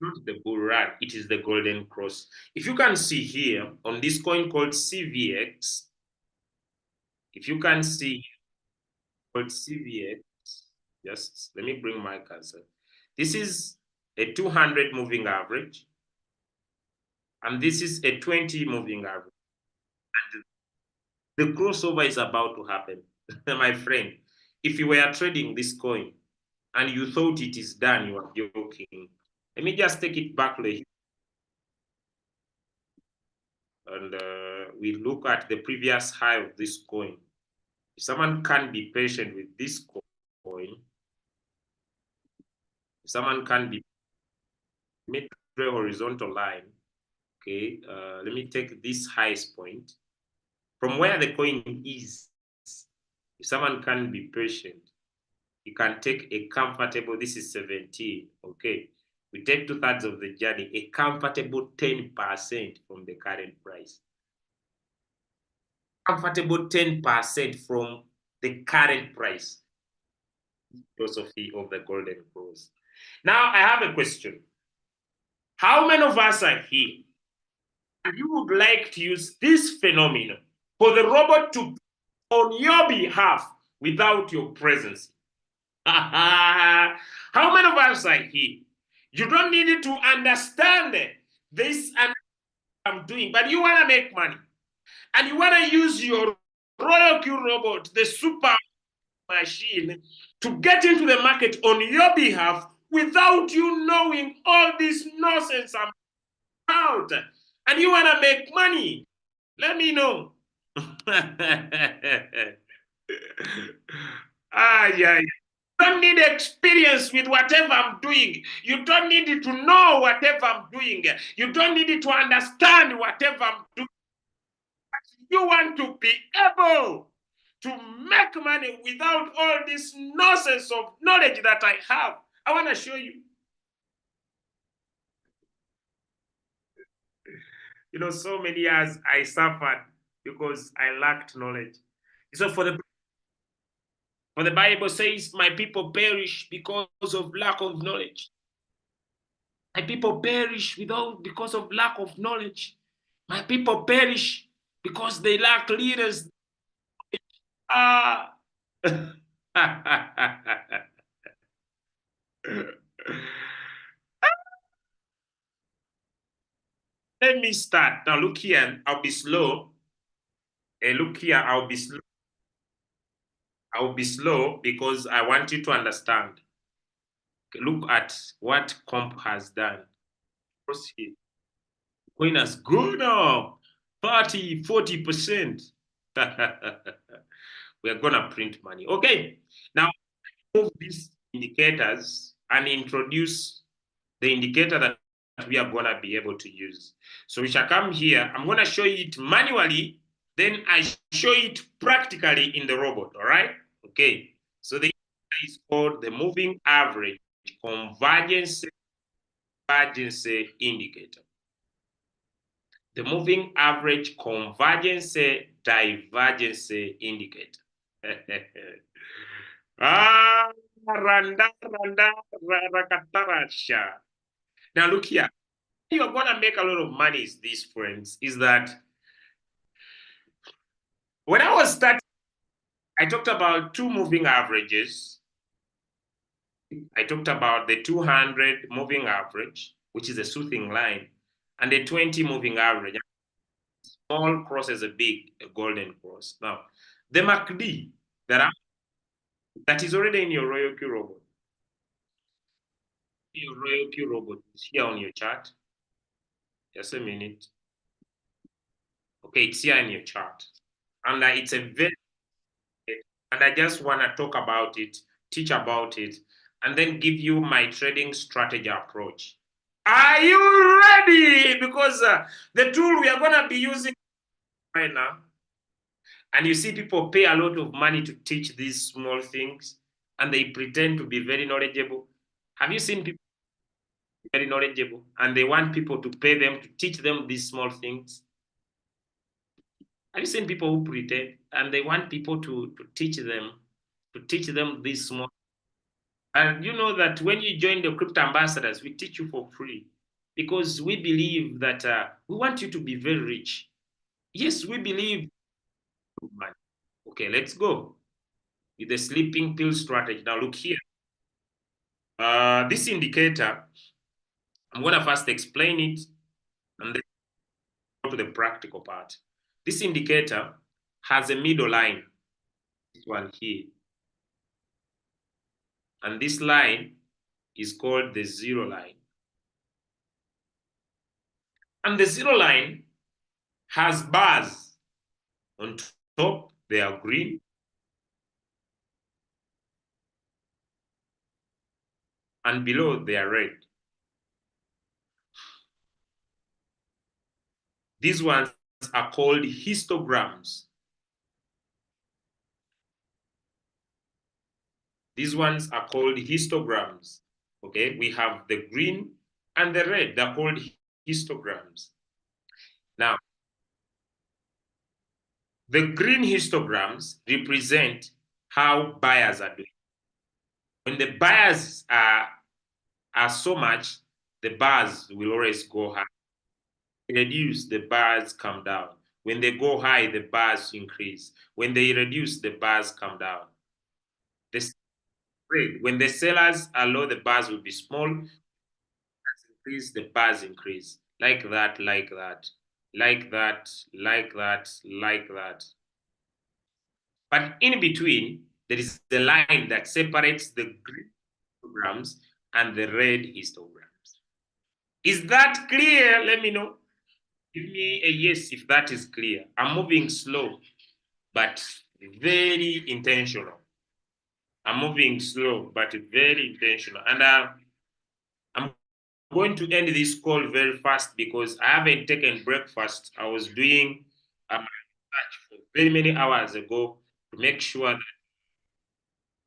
Not the bull run, it is the golden cross. If you can see here on this coin called CVX, if you can see called CVX, just let me bring my cursor. This is a 200 moving average, and this is a 20 moving average. And the crossover is about to happen, my friend. If you were trading this coin and you thought it is done, you are joking. Let me just take it back and we look at the previous high of this coin. If someone can be patient with this coin, if someone can be make a horizontal line, okay, let me take this highest point from where the coin is. If someone can be patient, you can take a comfortable, this is 17, okay. We take 2/3 of the journey, a comfortable 10% from the current price. Comfortable 10% from the current price. Philosophy of the golden cross. Now I have a question. How many of us are here and you would like to use this phenomenon for the robot to on your behalf without your presence? How many of us are here? You don't need to understand this and I'm doing, but you want to make money and you want to use your Royalq robot, the super machine, to get into the market on your behalf without you knowing all this nonsense about. And you want to make money. Let me know. Yeah. You don't need experience with whatever I'm doing. You don't need to know whatever I'm doing. You don't need to understand whatever I'm doing. You want to be able to make money without all this nonsense of knowledge that I have. I want to show you. You know, so many years I suffered because I lacked knowledge. So for the Bible says, my people perish because of lack of knowledge. My people perish because of lack of knowledge. My people perish because they lack leaders. Ah. Let me start. Now look here, I'll be slow. Look here, I'll be slow. I'll be slow because I want you to understand. Look at what comp has done. Proceed. Coin has gone up 30, 40%. We are gonna print money. Okay. Now move these indicators and introduce the indicator that we are gonna be able to use. So we shall come here. I'm gonna show it manually, then I show it practically in the robot. All right. Okay. So the is called the moving average convergence indicator. The moving average convergence divergence indicator. Ah, randa, randa, rakatarasha. Now look here. You're gonna make a lot of money is this, friends, is that when I was starting, I talked about two moving averages. I talked about the 200 moving average, which is a soothing line, and the 20 moving average. Small cross is a big, a golden cross. Now, the MACD that is already in your Royalq robot. Your Royalq robot is here on your chart. Just a minute. Okay, it's here in your chart. And it's a very, and I just want to talk about it, teach about it, and then give you my trading strategy approach. Are you ready? Because the tool we are going to be using right now, and you see people pay a lot of money to teach these small things, and they pretend to be very knowledgeable. Have you seen people very knowledgeable, and they want people to pay them to teach them these small things? Have you seen people who pretend, and they want people to teach them this small? And you know that when you join the crypto ambassadors, we teach you for free because we believe that we want you to be very rich. Yes, we believe. Okay, let's go with the sleeping pill strategy. Now, look here. This indicator, I'm going to first explain it and then go to the practical part. This indicator has a middle line, this one here. And this line is called the zero line. And the zero line has bars on top, they are green, and below they are red. These ones are called histograms. These ones are called histograms. Okay, we have the green and the red. They're called histograms. Now, the green histograms represent how buyers are doing. When the buyers are so much, the bars will always go high. Reduce, the bars come down. When they go high, the bars increase. When they reduce, the bars come down. The spread, when the sellers are low, the bars will be small. As increase, the bars increase. Like that, like that, like that, like that, like that. But in between, there is the line that separates the green histograms and the red histograms. Is that clear? Let me know. Give me a yes if that is clear. I'm moving slow, but very intentional. I'm moving slow, but very intentional. And I'm going to end this call very fast because I haven't taken breakfast. I was doing research for very many hours ago to make sure that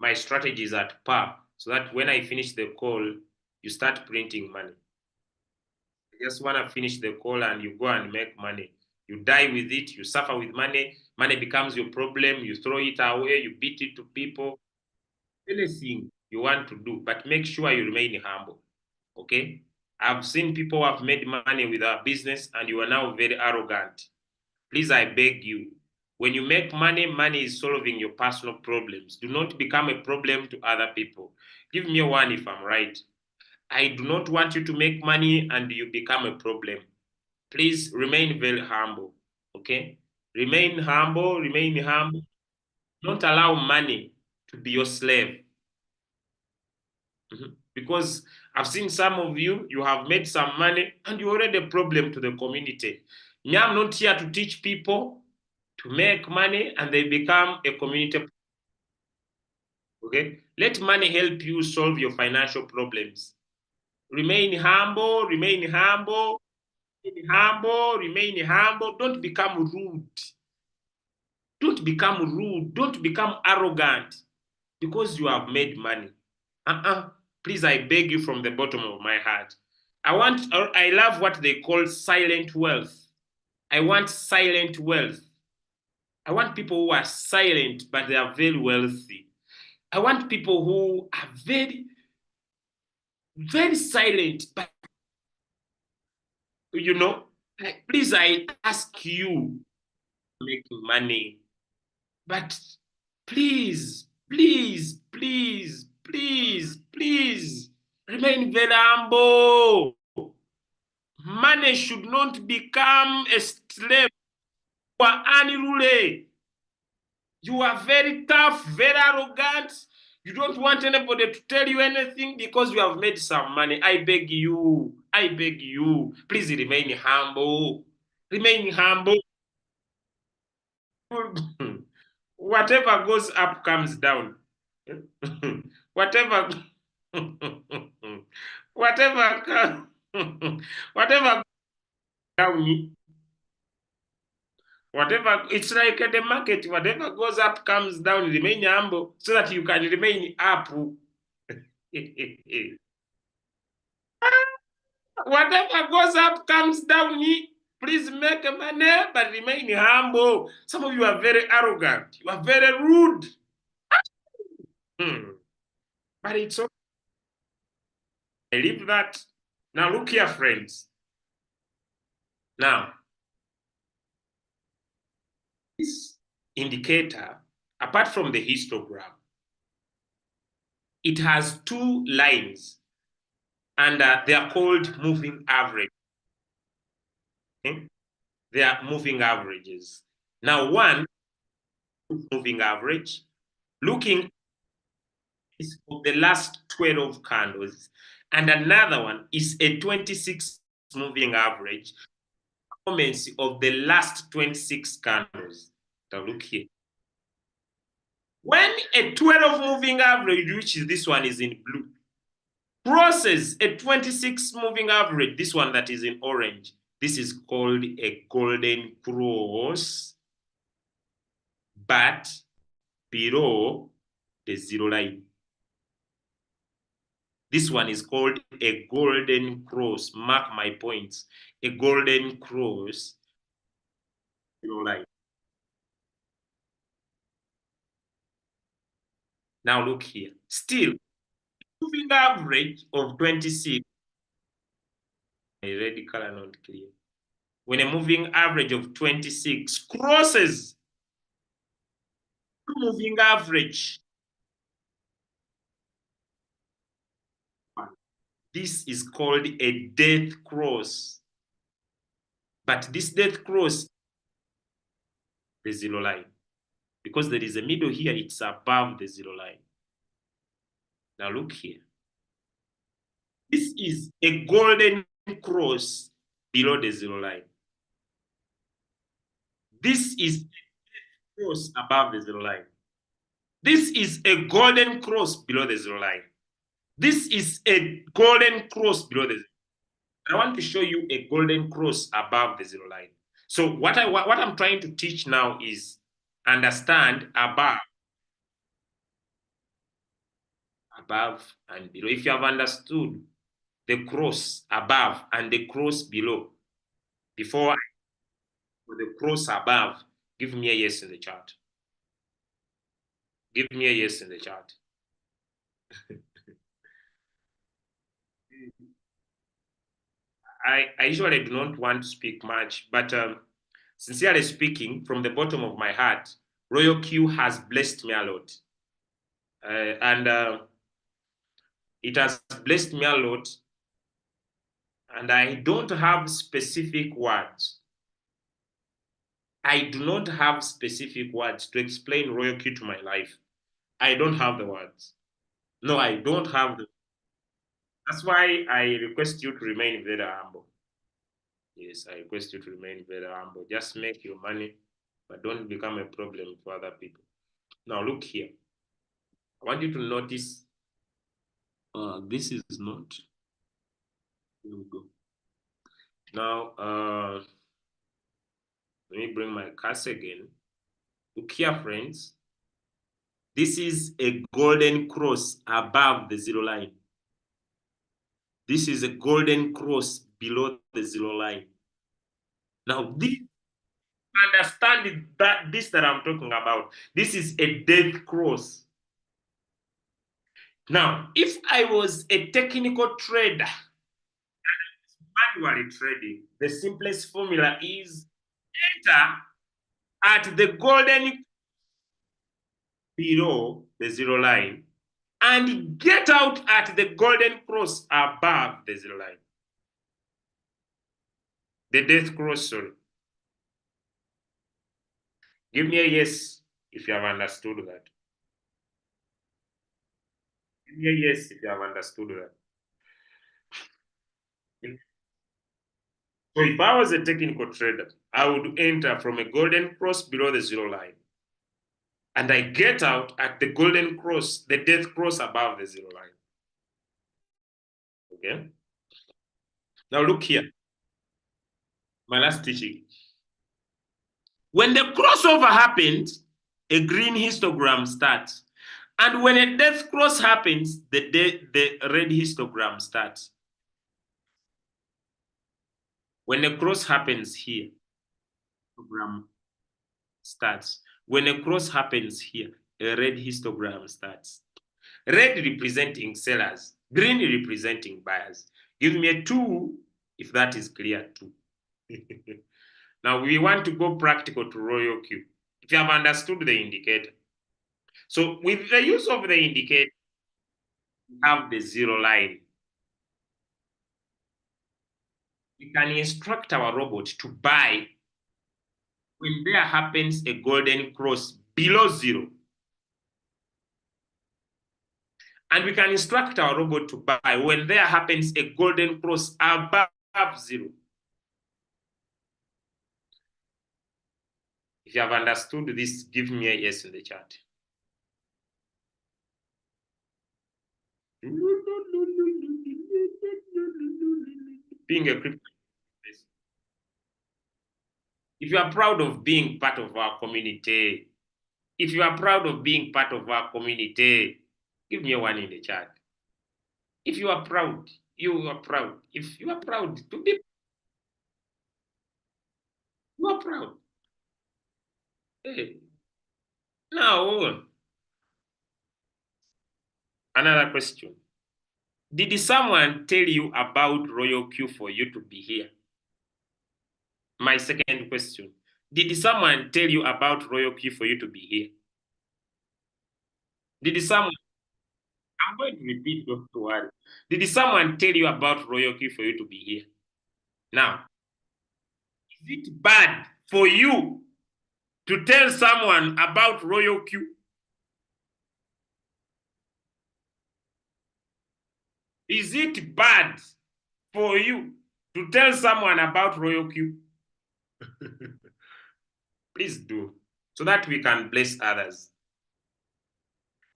my strategy is at par so that when I finish the call, you start printing money. I just want to finish the call and you go and make money. You die with it, you suffer with money, money becomes your problem, you throw it away, you beat it to people, anything you want to do, but make sure you remain humble. Okay? I've seen people who have made money with our business and you are now very arrogant. Please, I beg you. When you make money, money is solving your personal problems. Do not become a problem to other people. Give me a one if I'm right. I do not want you to make money and you become a problem. Please remain very humble. Okay? Remain humble, remain humble. Don't allow money to be your slave. Because I've seen some of you, you have made some money and you're already a problem to the community. Me, I'm not here to teach people to make money and they become a community. Okay? Let money help you solve your financial problems. Remain humble, remain humble, remain humble, remain humble. Don't become rude. Don't become rude. Don't become arrogant because you have made money. Uh-uh. Please, I beg you from the bottom of my heart. I love what they call silent wealth. I want silent wealth. I want people who are silent, but they are very wealthy. I want people who are very, very silent, but please, I ask you, making money, but please, please, please, please, please, remain very humble. Money should not become a slave for unruly. You are very tough, very arrogant. You don't want anybody to tell you anything because you have made some money. I beg you. I beg you. Please remain humble. Remain humble. Whatever goes up comes down. whatever whatever whatever down, whatever, it's like at the market, whatever goes up comes down. Remain humble so that you can remain up. Whatever goes up comes down. Please make money, but remain humble. Some of you are very arrogant. You are very rude. But it's okay. I leave that. Now look here, friends. Now, this indicator, apart from the histogram, it has two lines, and they are called moving average. Okay? They are moving averages. Now, one moving average, looking is of the last 12 candles, and another one is a 26 moving average, performance of the last 26 candles. Now, look here. When a 12 moving average, which is this one is in blue, crosses a 26 moving average, this one that is in orange, this is called a golden cross, but below the zero line. This one is called a golden cross. Mark my points. A golden cross, zero line. Now look here. Still, moving average of 26. A red color not clear. When a moving average of 26 crosses moving average, this is called a death cross. But this death cross, the zero line. Because there is a middle here, it's above the zero line. Now look here. This is a golden cross below the zero line. This is a cross above the zero line. This is a golden cross below the zero line. This is a golden cross below the zero line. I want to show you a golden cross above the zero line. So what I'm trying to teach now is understand above and below. If you have understood the cross above and the cross below, before the cross above, give me a yes in the chat. Give me a yes in the chat. I usually do not want to speak much, but sincerely speaking, from the bottom of my heart, Royalq has blessed me a lot. And it has blessed me a lot. And I don't have specific words. I do not have specific words to explain Royalq to my life. I don't have the words. No, I don't have the. That's why I request you to remain very humble. Yes, I request you to remain very humble. Just make your money, but don't become a problem for other people. Now look here. I want you to notice this is not. Here we go. Now let me bring my cursor again. Look here, friends. This is a golden cross above the zero line. This is a golden cross below the zero line. Now, this understand that this that I'm talking about, this is a death cross. Now, if I was a technical trader, manually trading, the simplest formula is enter at the golden below the zero line and get out at the golden cross above the zero line. The death cross, sorry. Give me a yes if you have understood that. Give me a yes if you have understood that. So if I was a technical trader, I would enter from a golden cross below the zero line. And I get out at the golden cross, the death cross above the zero line. Okay? Now look here. My last teaching. When the crossover happens, a green histogram starts. And when a death cross happens, the red histogram starts. When a cross happens here, histogram starts. When a cross happens here, a red histogram starts. Red representing sellers, Green representing buyers. Give me a 2 if that is clear too. Now we want to go practical to Royalq. If you have understood the indicator. So with the use of the indicator, we have the zero line. We can instruct our robot to buy when there happens a golden cross below zero. And we can instruct our robot to buy when there happens a golden cross above zero. If you have understood this, give me a yes in the chat. Being a crypto, if you are proud of being part of our community, if you are proud of being part of our community, give me a 1 in the chat. If you are proud, you are proud. If you are proud to be, you are proud. Hey. Now, another question. Did someone tell you about Royalq for you to be here? My second question. Did someone tell you about Royalq for you to be here? Did someone, I'm going to repeat, don't worry. Did someone tell you about Royalq for you to be here? Now, is it bad for you to tell someone about Royalq? Is it bad for you to tell someone about Royalq? Please do, so that we can bless others.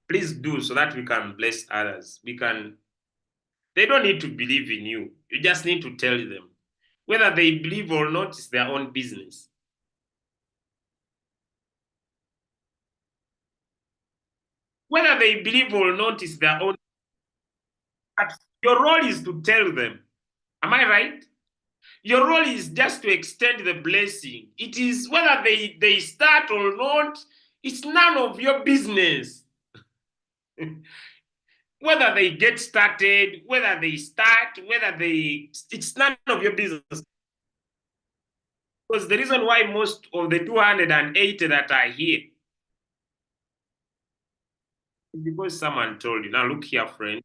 Please do, so that we can bless others. They don't need to believe in you. You just need to tell them. Whether they believe or not is their own business. Whether they believe or not is their own. But your role is to tell them. Am I right? Your role is just to extend the blessing. It is whether they start or not, it's none of your business. Whether they get started, whether they start, it's none of your business. Because the reason why most of the 280 that are here is because someone told you. Now look here, friend.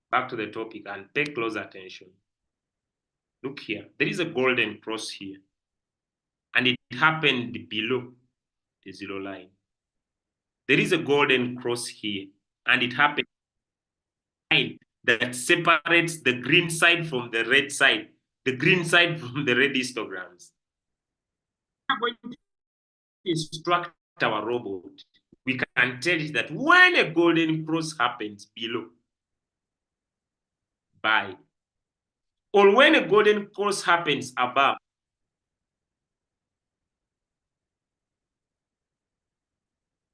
Back to the topic and pay close attention. Look here. There is a golden cross here. And it happened below the zero line. There is a golden cross here. And it happened that separates the green side from the red side. The green side from the red histograms. We are going to instruct our robot. We can tell it that when a golden cross happens below, buy. Or when a golden cross happens above,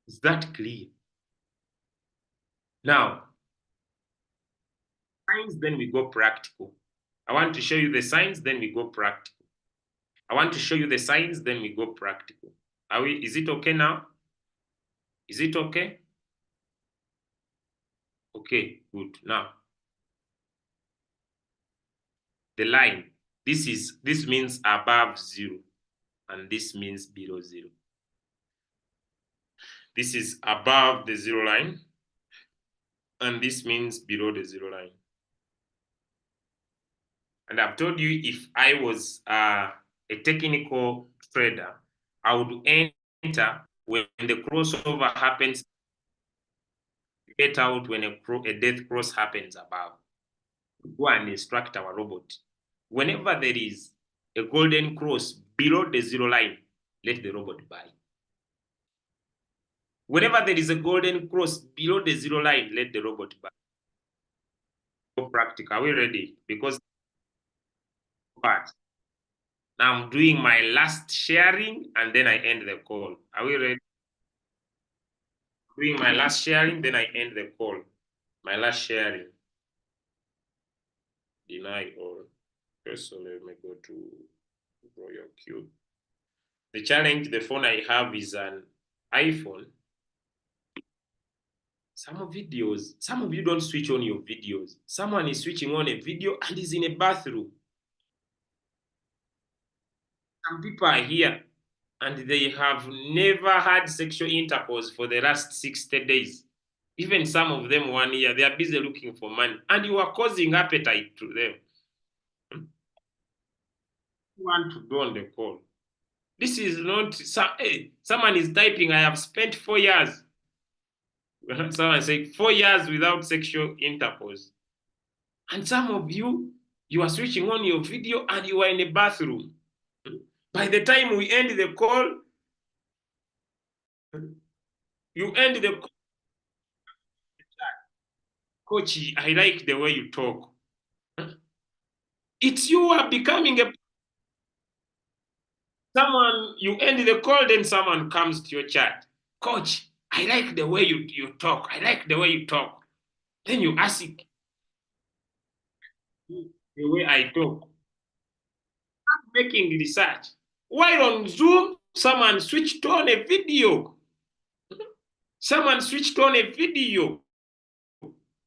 is that clear? Now, signs, then we go practical. I want to show you the signs, then we go practical. I want to show you the signs, then we go practical. Is it okay now? Is it okay? Okay, good. Now, the line, this means above zero, and this means below zero. This is above the zero line, and this means below the zero line. And I've told you, if I was a technical trader, I would enter when the crossover happens, get out when a death cross happens above. Go and instruct our robot. Whenever there is a golden cross below the zero line, let the robot buy. Whenever there is a golden cross below the zero line, let the robot buy. Practical. Are we ready? Because part. Now I'm doing my last sharing and then I end the call. Are we ready? Doing my last sharing, then I end the call. My last sharing. Deny all. Okay, so let me go to Royalq. The challenge, the phone I have is an iPhone. some of you don't switch on your videos. Someone is switching on a video and is in a bathroom. Some people are here and they have never had sexual intercourse for the last 60 days. Even some of them 1 year, they are busy looking for money. And you are causing appetite to them. You want to go on the call. This is not, hey, someone is typing, I have spent 4 years. Someone say 4 years without sexual intercourse. And some of you, you are switching on your video and you are in a bathroom. By the time we end the call, you end the call, coach, I like the way you talk. It's you are becoming a someone, you end the call, then someone comes to your chat. Coach, I like the way you talk. I like the way you talk. Then you ask it the way I talk. I'm making research. While on Zoom, someone switched on a video. Someone switched on a video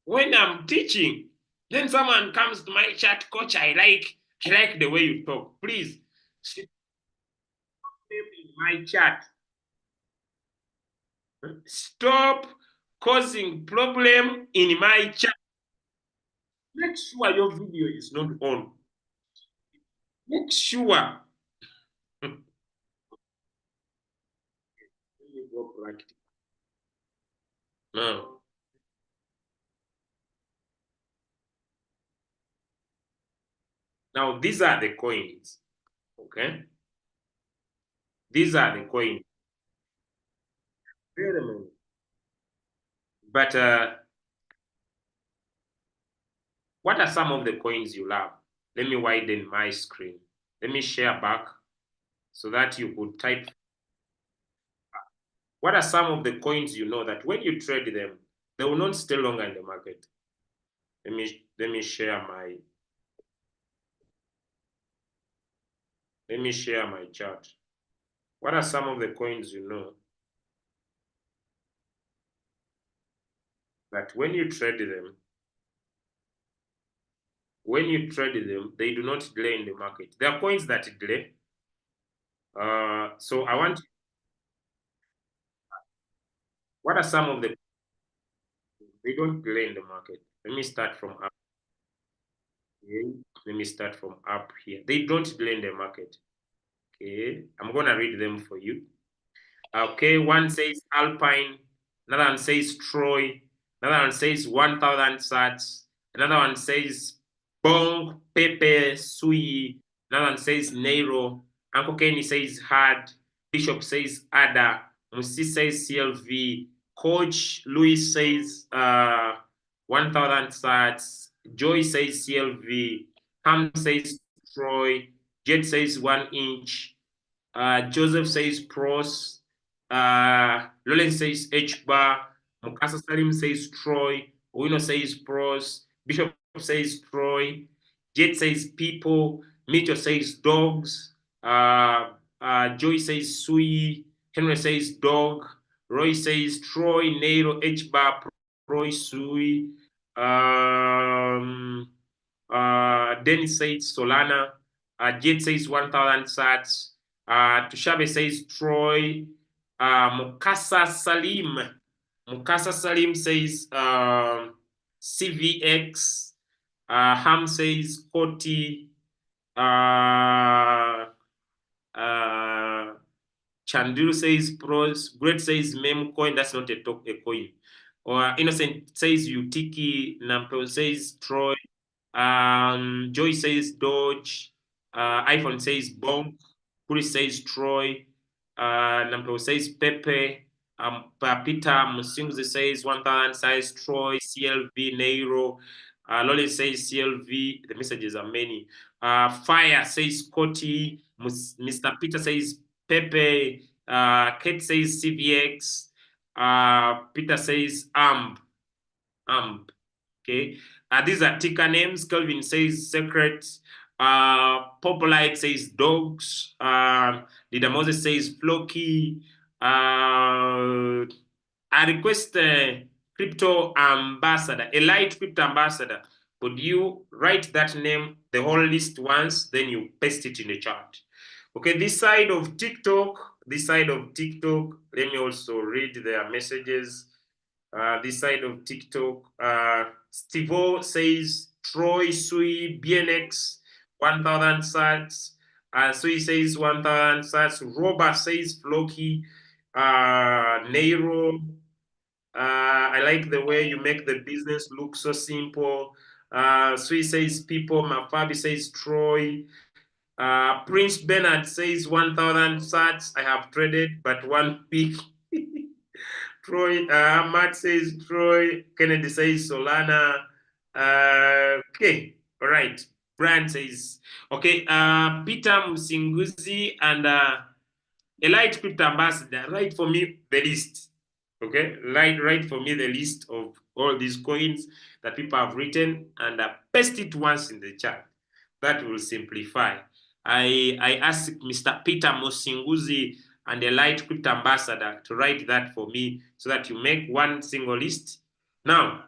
when I'm teaching. Then someone comes to my chat, coach, I like the way you talk. Please, sit in my chat. Stop causing problem in my chat. Make sure your video is not on. Make sure. Now, now these are the coins. Okay, these are the coins. Very many. But what are some of the coins you love? Let me widen my screen. Let me share back so that you could type. What are some of the coins you know that when you trade them, they will not stay longer in the market? Let me share my chart. What are some of the coins you know that when you trade them, they do not delay in the market? There are coins that delay. So I want. What are some of the? They don't delay in the market. Let me start from up. Okay. Let me start from up here. They don't delay in the market. Okay, I'm gonna read them for you. Okay, one says Alpine, another one says Troy, another one says 1,000 sats, another one says Bong, Pepe, Sui, another one says Nero, Uncle Kenny says Hard, Bishop says Ada, Musi says CLV, Coach Louis says 1,000 sats, Joy says CLV, Ham says Troy, Jet says 1 inch, Joseph says pros. Lawrence says H bar. Mukasa Salim says Troy. Owino says pros. Bishop says Troy. Jet says people. Mitchell says dogs. Joy says Sui. Henry says dog. Roy says Troy. Nero H bar. Roy Sui. Dennis says Solana. Jet says 1,000 sats. Tushabe says Troy. Mukasa Salim. Mukasa Salim says CVX. Ham says Koti. Chandiru says pros. Great says meme coin. That's not a coin. Or Innocent says Utiki. Nampel says Troy. Joy says Dodge. iPhone says Bonk. Chris says Troy. Nampel says Pepe. Peter Musinguzi says 1,000 says Troy. CLV Nairo. Lolly says CLV. The messages are many. Fire says Scotty. Mr. Peter says Pepe. Kate says CVX. Peter says AMP. AMP. Okay. These are ticker names. Kelvin says Secret. Popolite says Dogs. Dida Moses says Flocky. I request crypto ambassador, a light crypto ambassador. Could you write that name, the whole list once, then you paste it in the chat? Okay, this side of TikTok, let me also read their messages. This side of TikTok, Stivo says Troy Sui BNX 1000 sats. Sui says 1000 sats. Robert says Floki. Nairo. I like the way you make the business look so simple. Sui says people. Mafabi says Troy. Prince Bernard says 1000 sats. I have traded, but one pick. Troy, Matt says Troy. Kennedy says Solana. Okay, all right. Brian says, okay. Peter Musinguzi and Elite Crypto Ambassador, write for me the list. Okay, write for me the list of all these coins that people have written and paste it once in the chat. That will simplify. I asked Mr. Peter Musinguzi and the Light Crypto Ambassador to write that for me so that you make one single list. Now,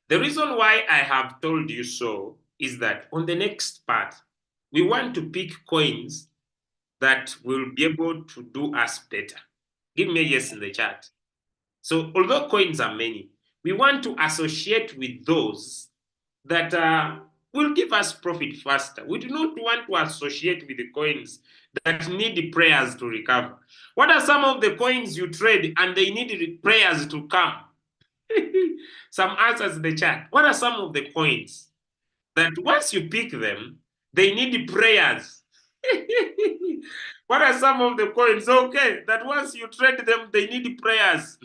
the reason why I have told you so is that on the next part, we want to pick coins that will be able to do us better. Give me a yes in the chat. So although coins are many, we want to associate with those that will give us profit faster. We do not want to associate with the coins that need prayers to recover. What are some of the coins you trade and they need prayers to come? Some answers in the chat. What are some of the coins that once you pick them, they need prayers? What are some of the coins? Okay, that once you trade them, they need prayers.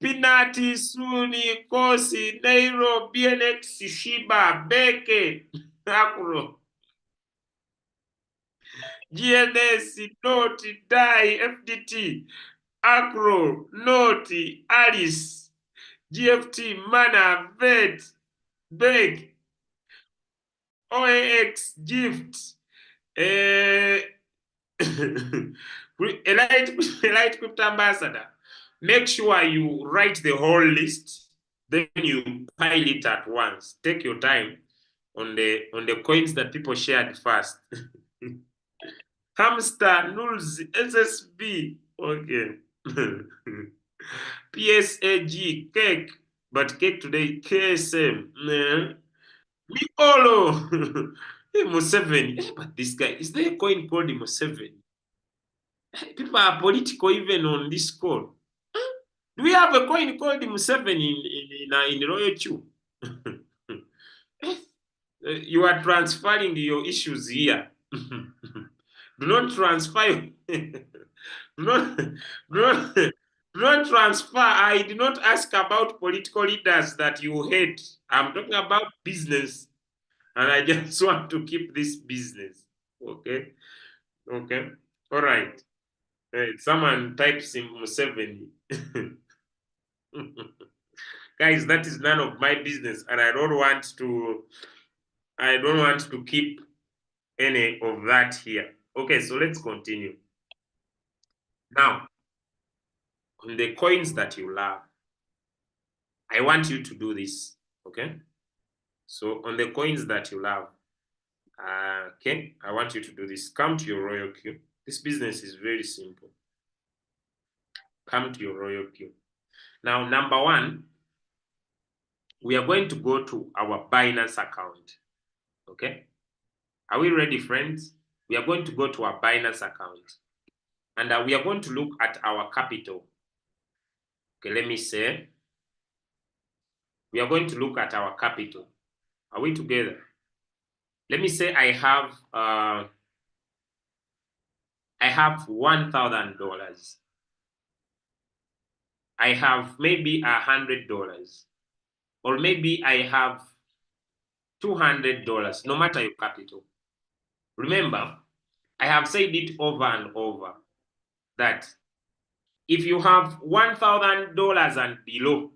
Pinati, Suni, Kosi, Nairo, BNX, Shiba, Beke, Akuro, GNS, Noti, Dai, FDT, Acro, Noti, Alice, GFT, Mana, Vet, Beg, OAX, Gift, Elite Crypto Ambassador. Make sure you write the whole list, then you pile it at once. Take your time on the coins that people shared first. Hamster, Nulls, SSB, okay. PSAG, cake, but cake today, KSM. Miolo, hey, Museveni. Hey, but this guy, is there a coin called Museveni? People are political even on this call. Do we have a coin called Museveni in Royalq? You are transferring your issues here. Do not transfer. do not, do not, do not transfer. I did not ask about political leaders that you hate. I'm talking about business. And I just want to keep this business. Okay? Okay? All right. Someone types in Museveni. Guys, that is none of my business, and I don't want to keep any of that here. Okay, so let's continue. Now, on the coins that you love, I want you to do this. Okay? So on the coins that you love, okay, I want you to do this. Come to your Royalq. This business is very simple. Come to your Royalq. Now, number one, we are going to go to our Binance account. Okay? Are we ready, friends? We are going to go to our Binance account. And we are going to look at our capital. Okay, let me say. We are going to look at our capital. Are we together? Let me say I have $1,000. I have maybe $100, or maybe I have $200, no matter your capital. Remember, I have said it over and over that if you have $1,000 and below,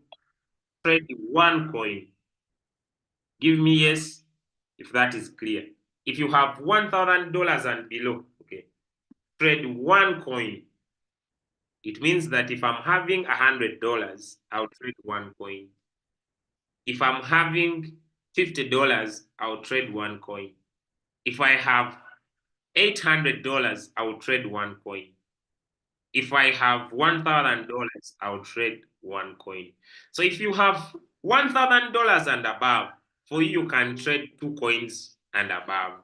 trade one coin. Give me yes if that is clear. If you have $1,000 and below, okay, trade one coin. It means that if I'm having $100, I'll trade one coin. If I'm having $50, I'll trade one coin. If I have $800, I'll trade one coin. If I have $1,000, I'll trade one coin. So if you have $1,000 and above, for you can trade two coins and above.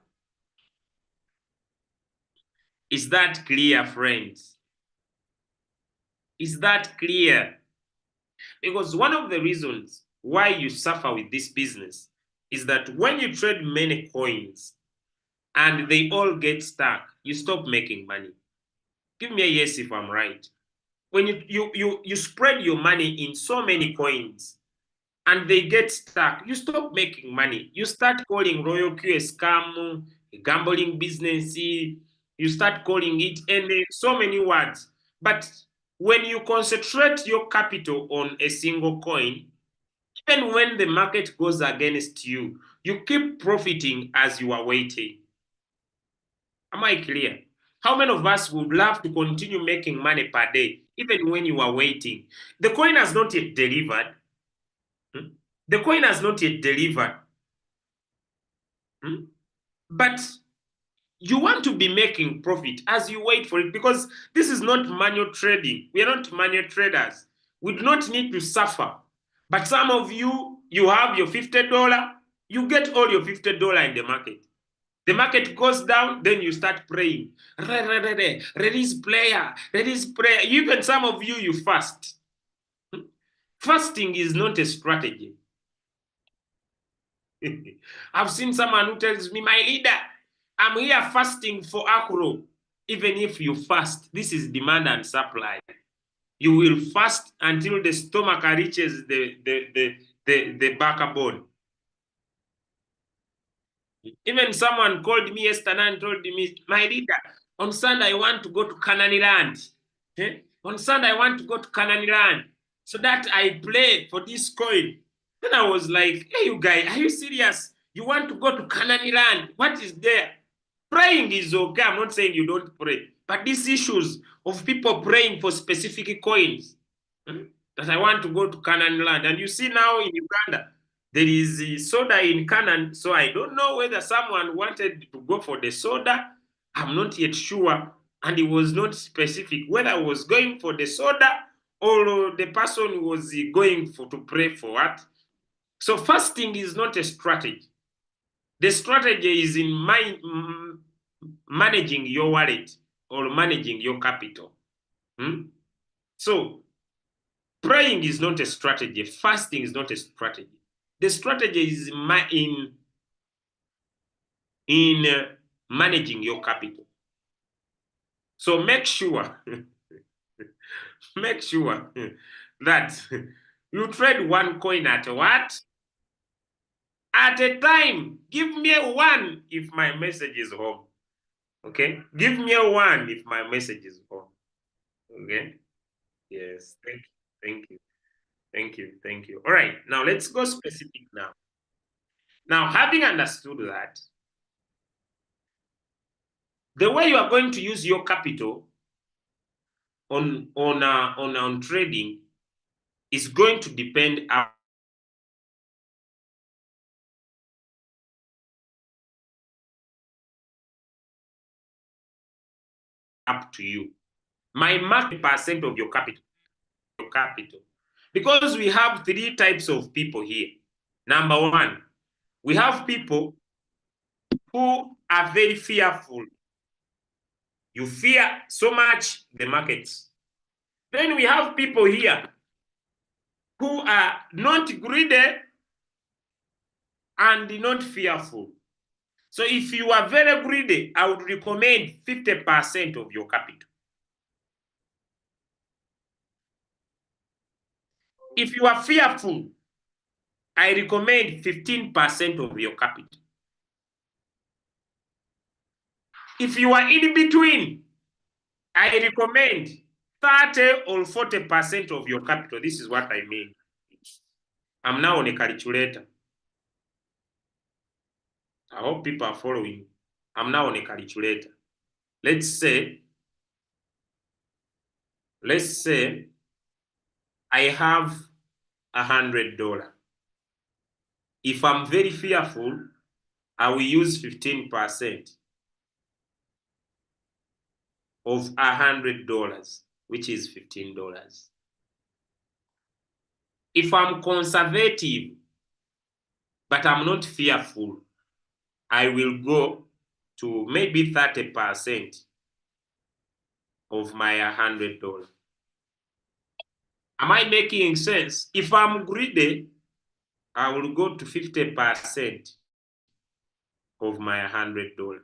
Is that clear, friends? Is that clear? Because one of the reasons why you suffer with this business is that when you trade many coins and they all get stuck, you stop making money. Give me a yes if I'm right. When you spread your money in so many coins and they get stuck, you stop making money. You start calling Royalq a scam, a gambling business. You start calling it any so many words. But when you concentrate your capital on a single coin, even when the market goes against you, you keep profiting as you are waiting. Am I clear? How many of us would love to continue making money per day, even when you are waiting? The coin has not yet delivered. Hmm? The coin has not yet delivered. Hmm? But you want to be making profit as you wait for it because this is not manual trading. We are not manual traders. We do not need to suffer. But some of you, you have your $50, you get all your $50 in the market. The market goes down, then you start praying. Release player, release prayer. Even some of you, you fast. Fasting is not a strategy. I've seen someone who tells me, my leader, I'm here fasting for acro. Even if you fast, this is demand and supply. You will fast until the stomach reaches the backbone. Even someone called me yesterday and told me, my leader, on Sunday I want to go to Canaan land. Okay? On Sunday I want to go to Canaan land so that I play for this coin. Then I was like, hey, you guy, are you serious? You want to go to Canaan land? What is there? Praying is okay. I'm not saying you don't pray. But these issues of people praying for specific coins, that I want to go to Canaan land. And you see now in Uganda, there is a soda in Canaan. So I don't know whether someone wanted to go for the soda. I'm not yet sure. And it was not specific whether I was going for the soda or the person was going for to pray for what. So fasting is not a strategy. The strategy is in managing your wallet or managing your capital. So praying is not a strategy. Fasting is not a strategy. The strategy is in managing your capital. So make sure, make sure that you trade one coin at what? At a time. Give me a one if my message is home. Okay? Give me a one if my message is home. Okay? Yes. Thank you. Thank you. Thank you. Thank you. All right. Now let's go specific now. Now, having understood that, the way you are going to use your capital on trading is going to depend up to you. My market percent of your capital. Because we have three types of people here. Number one, we have people who are very fearful. You fear so much the markets. Then we have people here who are not greedy and not fearful. So if you are very greedy, I would recommend 50% of your capital. If you are fearful, I recommend 15% of your capital. If you are in between, I recommend 30 or 40% of your capital. This is what I mean. I'm now on a calculator. I hope people are following. I'm now on a calculator. Let's say I have $100. If I'm very fearful, I will use 15% of $100, which is $15. If I'm conservative, but I'm not fearful, I will go to maybe 30% of my $100. Am I making sense? If I'm greedy, I will go to 50% of my $100.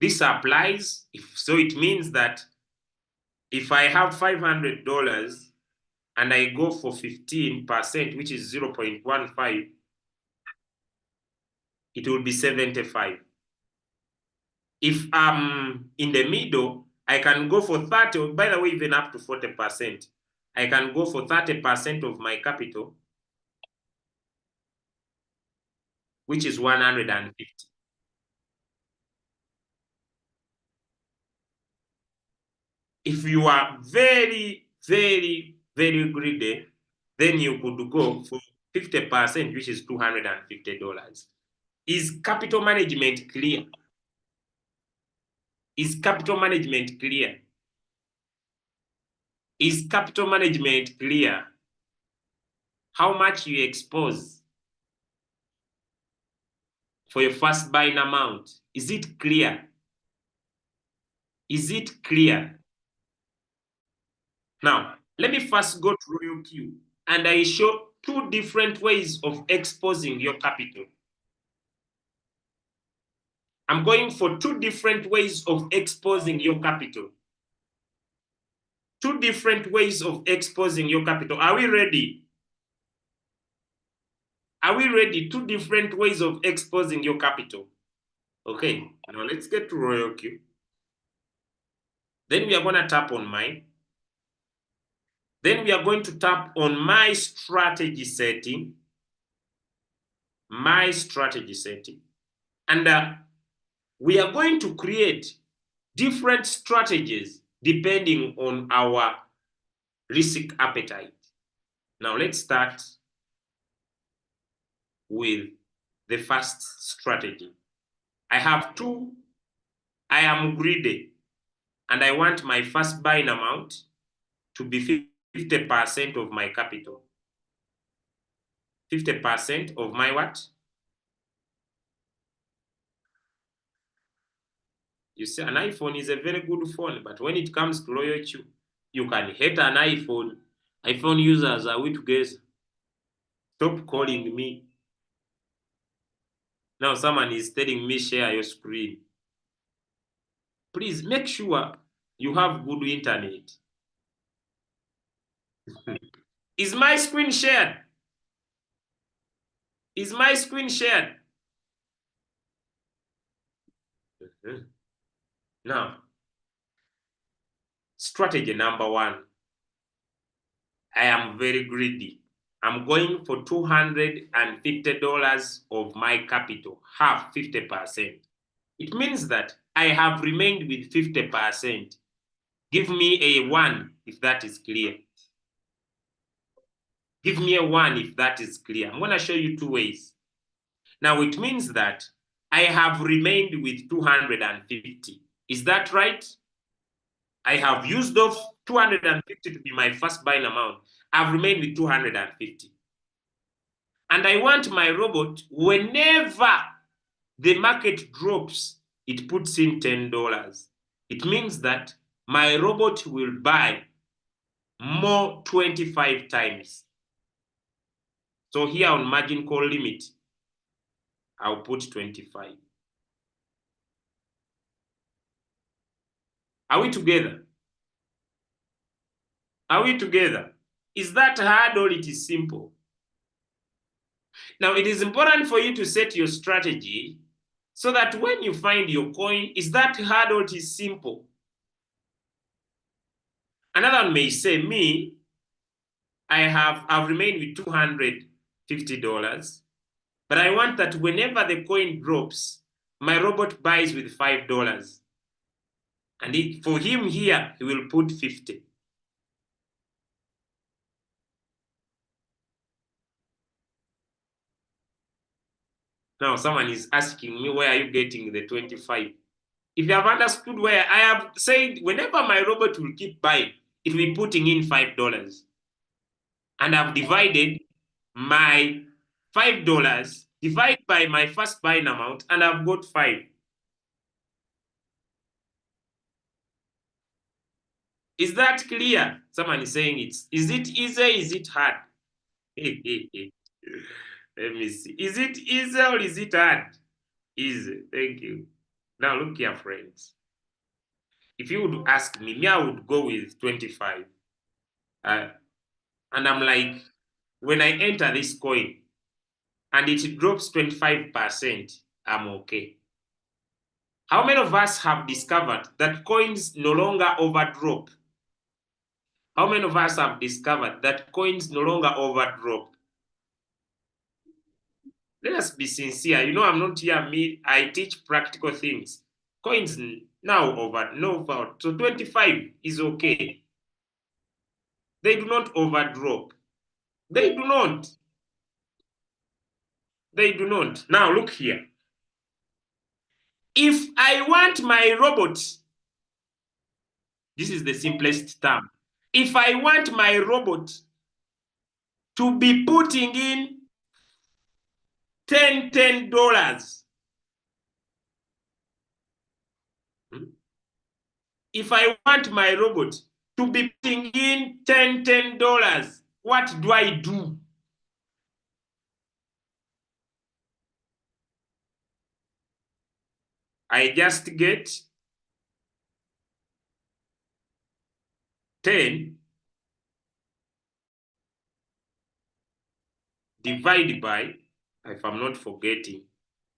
This applies, so it means that if I have $500 and I go for 15%, which is 0.15, it will be 75. If I'm in the middle, I can go for 30, by the way, even up to 40%. I can go for 30% of my capital, which is 150. If you are very, very, very greedy, then you could go for 50%, which is $250. Is capital management clear? Is capital management clear? Is capital management clear? How much you expose for your first buying amount? Is it clear? Is it clear? Now, let me first go to Royalq and I show two different ways of exposing your capital. I'm going for two different ways of exposing your capital. Two different ways of exposing your capital. Are we ready? Are we ready? Two different ways of exposing your capital. Okay, now let's get to Royalq. Then we are going to tap on mine. Then we are going to tap on my strategy setting. My strategy setting. And we are going to create different strategies depending on our risk appetite. Now let's start with the first strategy. I have two. I am greedy and I want my first buying amount to be 50% of my capital. 50% of my what? You see, an iPhone is a very good phone, but when it comes to Royalq, you can hate an iPhone. iPhone users, are we together? Stop calling me. Now someone is telling me share your screen. Please make sure you have good internet. Is my screen shared? Is my screen shared? Now, strategy number one. I am very greedy. I'm going for $250 of my capital, half 50%. It means that I have remained with 50%. Give me a 1 if that is clear. Give me a 1 if that is clear. I'm going to show you two ways. Now, it means that I have remained with 250. Is that right? I have used off 250 to be my first buying amount. I've remained with 250. And I want my robot, whenever the market drops, it puts in $10. It means that my robot will buy more 25 times. So here on margin call limit, I'll put 25. Are we together? Are we together? Is that hard or it is simple? Now, it is important for you to set your strategy so that when you find your coin, is that hard or it is simple? Another one may say, me, I've remained with 200 $50. But I want that whenever the coin drops, my robot buys with $5. And for him here, he will put 50. Now someone is asking me, where are you getting the 25? If you have understood where I have said, whenever my robot will keep buying, it will be putting in $5. And I've divided my $5 divided by my first buying amount, and I've got 5. Is that clear? Someone is saying is it easy? Is it hard? Let me see. Is it easy or is it hard? Easy. Thank you. Now look here, friends. If you would ask me, I would go with 25. And I'm like, when I enter this coin and it drops 25%, I'm okay. How many of us have discovered that coins no longer overdrop? How many of us have discovered that coins no longer overdrop? Let us be sincere. You know, I'm not here, I teach practical things. Coins now over. So 25 is okay. They do not overdrop. They do not. They do not. Now look here. If I want my robot, this is the simplest term. If I want my robot to be putting in $10, if I want my robot to be putting in $10, what do I do? I just get 10 divided by, if I'm not forgetting,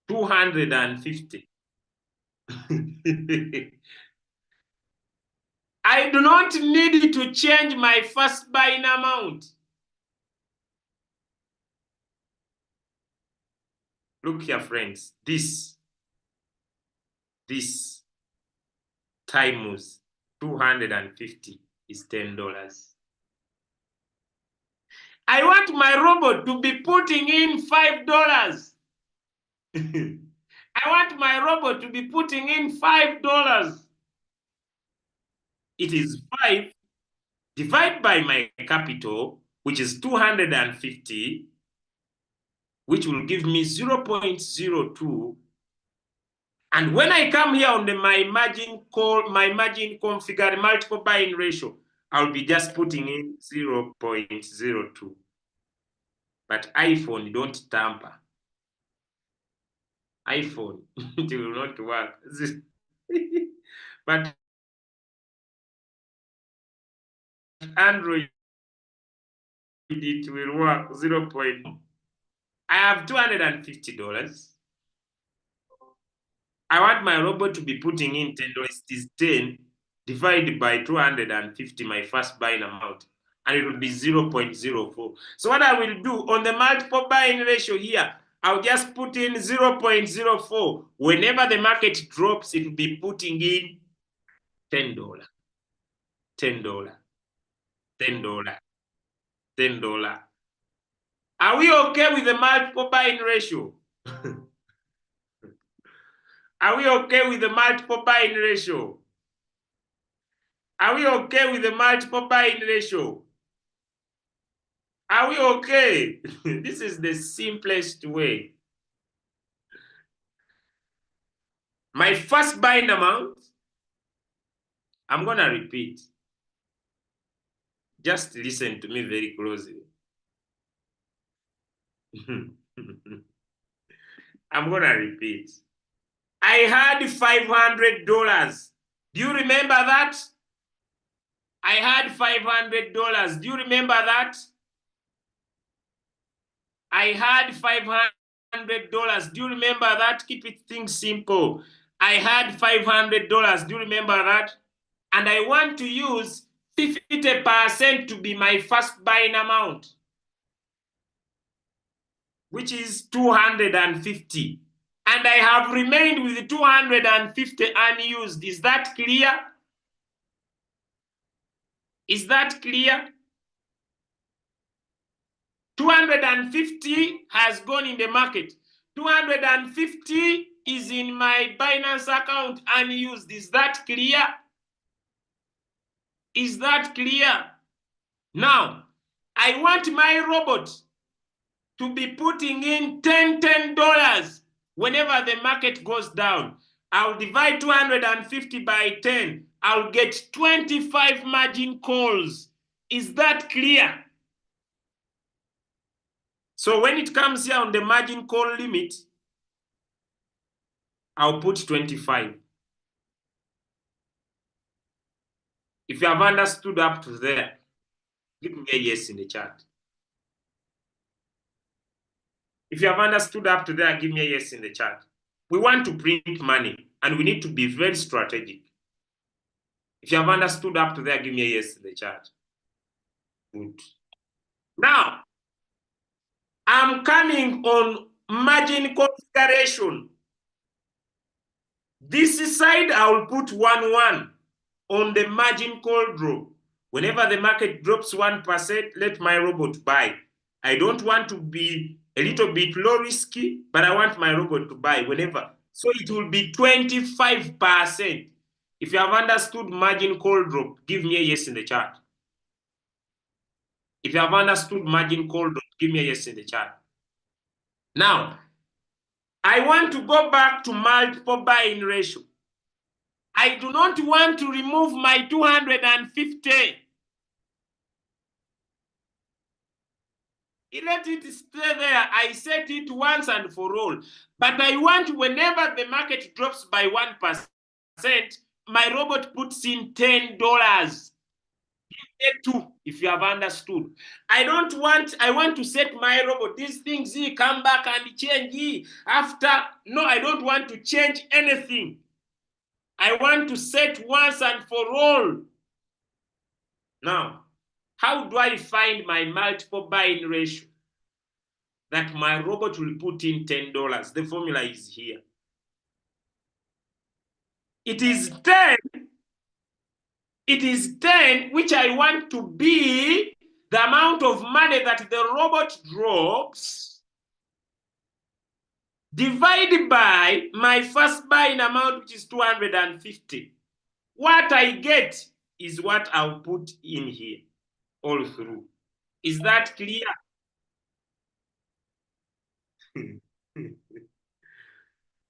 250. I do not need to change my first buying amount. Look here, friends. This times 250 is $10. I want my robot to be putting in $5. I want my robot to be putting in $5. It is 5 divided by my capital, which is 250, which will give me 0.02. And when I come here on my margin configured multiple buying ratio, I'll be just putting in 0.02. But iPhone, don't tamper. iPhone, it will not work. But Android, it will work 0. I have $250. I want my robot to be putting in $10. It is 10 divided by 250, my first buying amount, and it will be 0.04. So what I will do on the multiple buying ratio here, I'll just put in 0.04. Whenever the market drops, it will be putting in $10, $10, $10, $10. Are we okay with the multiple buying ratio? Are we okay with the multiple buying ratio? Are we okay with the multiple buying ratio? Are we okay? This is the simplest way. My first buying amount, I'm going to repeat. Just listen to me very closely. I'm going to repeat. I had $500. Do you remember that? I had $500. Do you remember that? I had $500. Do you remember that? Keep it things simple. I had $500. Do you remember that? And I want to use 50% to be my first buying amount. which is 250. And I have remained with 250 unused. Is that clear? Is that clear? 250 has gone in the market. 250 is in my Binance account unused. Is that clear? Is that clear? Now, I want my robot to be putting in $10 whenever the market goes down. I'll divide 250 by 10. I'll get 25 margin calls. Is that clear? So when it comes here on the margin call limit, I'll put 25. If you have understood up to there, give me a yes in the chat. If you have understood up to there, give me a yes in the chat. We want to print money, and we need to be very strategic. If you have understood up to there, give me a yes in the chat. Good. Now, I'm coming on margin configuration. This side, I will put 1-1 on the margin call drop. Whenever the market drops 1%, let my robot buy. I don't want to be a little bit low risky, but I want my robot to buy whenever. So it will be 25%. If you have understood margin call drop, give me a yes in the chat. If you have understood margin call drop, give me a yes in the chat. Now, I want to go back to multiple buying ratio. I do not want to remove my 250. Let it stay there. I set it once and for all. But I want whenever the market drops by 1%, my robot puts in $10. Two, if you have understood. I want to set my robot, these things come back and change after. No, I don't want to change anything. I want to set once and for all. Now, how do I find my multiple buying ratio that my robot will put in $10? The formula is here. It is 10. It is 10, which I want to be the amount of money that the robot drops divided by my first buying amount, which is 250. What I get is what I'll put in here all through. Is that clear?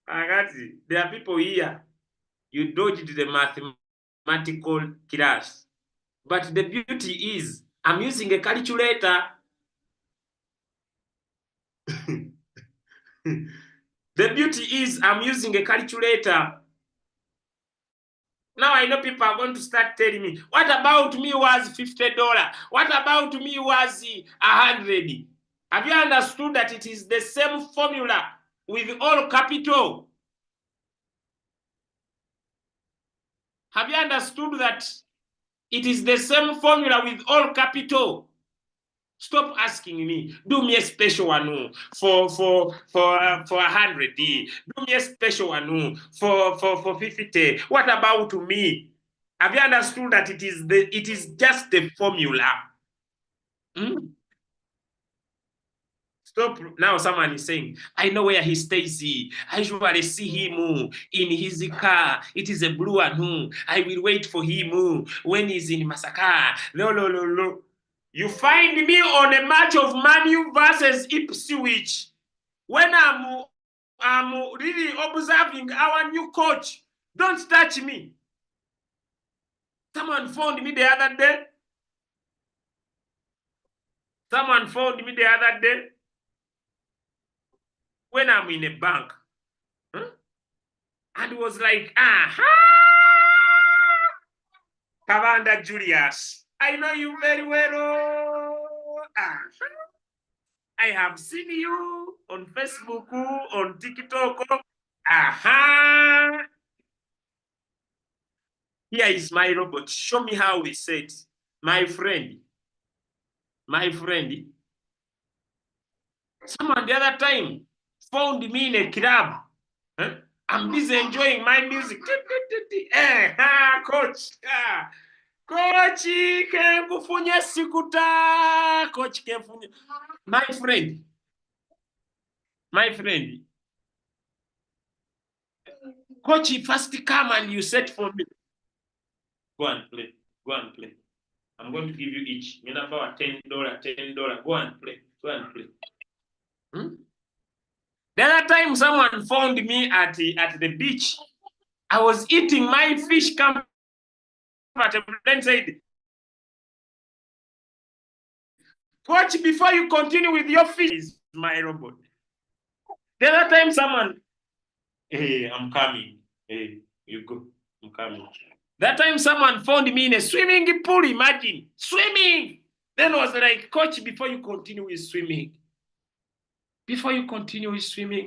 I got it. There are people here. You dodged the mathematical class. But the beauty is, I'm using a calculator. The beauty is, I'm using a calculator. Now I know people are going to start telling me, what about me was $50? What about me was 100? Have you understood that it is the same formula with all capital? Have you understood that it is the same formula with all capital? Stop asking me, do me a special one for 100. Do me a special one for 50. What about me? Have you understood that it is just the formula? Hmm? Stop. Now someone is saying, I know where he stays. I usually see him in his car. It is a blue one. I will wait for him when he's in Masaka. No. You find me on a match of Man U versus Ipswich when I'm really observing our new coach. Don't touch me. Someone phoned me the other day. Someone phoned me the other day when I'm in a bank. Huh? And it was like, Kavanda Julius, I know you very well. I have seen you on Facebook, on TikTok. Here is my robot. Show me how we set. My friend. Someone the other time found me in a club. Huh? I'm busy enjoying my music. Coach. Coach, kemfunya sikuta. Coach, kemfunya. My friend. Coach, first come and you set for me. Go and play. Go and play. I'm going to give you each. $10, $10. Go and play. Go and play. The other time someone found me at the beach. I was eating my fish comfortable and said, Coach, before you continue with your fish, is my robot. The other time someone, hey, I'm coming. Hey, you go. I'm coming. That time someone found me in a swimming pool, imagine. Swimming. Then I was like, Coach, before you continue with swimming,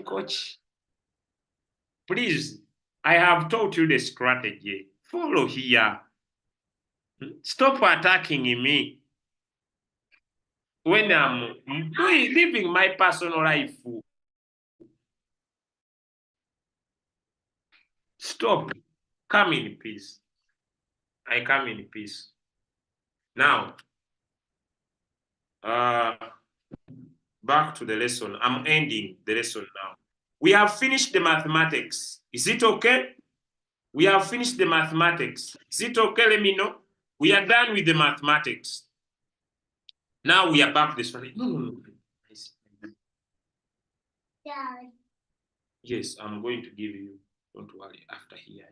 Coach, please, I have taught you the strategy. Follow here. Stop attacking me when I'm living my personal life. Stop. Come in peace. I come in peace. Now, back to the lesson. I'm ending the lesson now. We have finished the mathematics. Is it okay? We have finished the mathematics. Is it okay? Let me know. We are done with the mathematics. Now we are back this one. No. Yes, I'm going to give you. Don't worry, after here.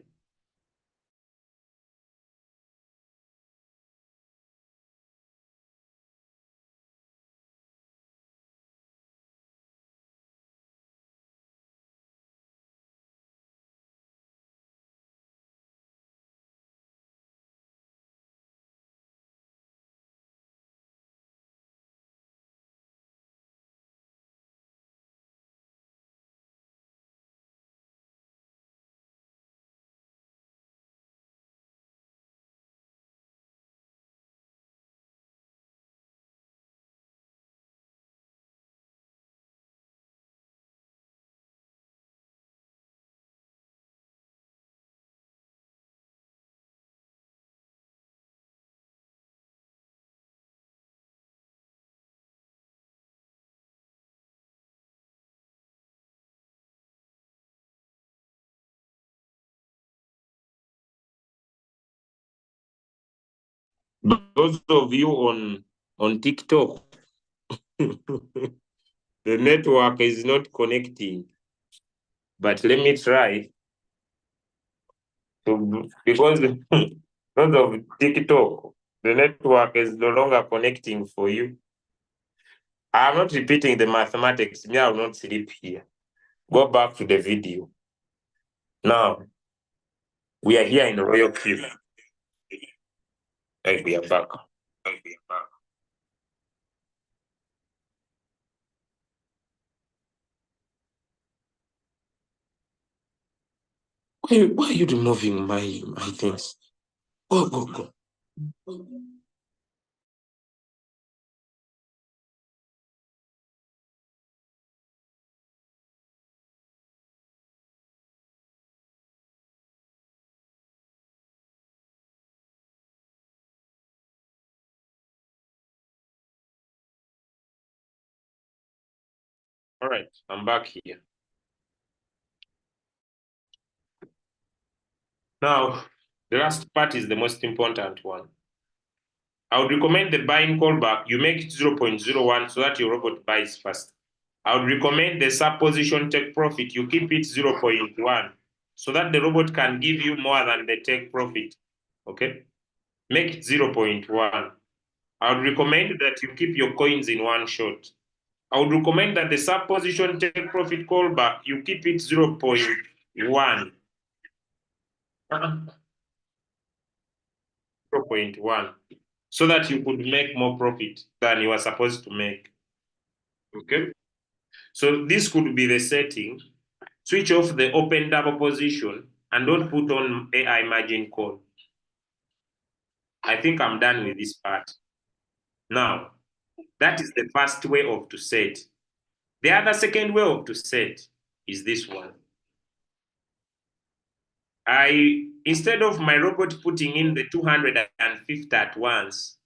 Those of you on TikTok, the network is not connecting. But let me try to, because those of TikTok, the network is no longer connecting for you. I'm not repeating the mathematics. Me, I will not sleep here. Go back to the video. Now, we are here in Royalq. Right, we are back. Why are you removing my things? Go. All right, I'm back here. Now, the last part is the most important one. I would recommend the buying callback. You make it 0.01 so that your robot buys fast. I would recommend the supposition take profit. You keep it 0.1 so that the robot can give you more than the take profit. Okay? Make it 0.1. I would recommend that you keep your coins in one shot. I would recommend that the supposition take profit callback, you keep it 0.1. 0.1. So that you could make more profit than you are supposed to make. Okay? So this could be the setting. Switch off the open double position and don't put on AI margin call. I think I'm done with this part. Now, that is the first way of to set. The other second way to set is this one. Instead of my robot putting in the 250 at once,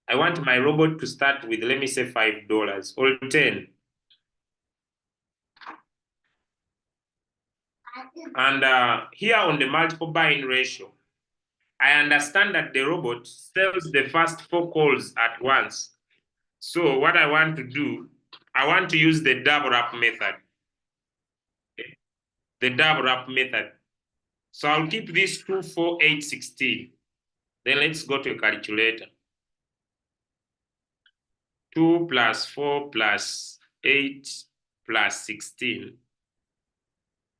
I want my robot to start with, let me say, $5 or 10. And here on the multiple buying ratio, I understand that the robot sells the first 4 calls at once. So what I want to do, I want to use the double up method. Okay? The double up method. So I'll keep this 2, 4, 8, 16. Then let's go to a calculator. 2 plus 4 plus 8 plus 16,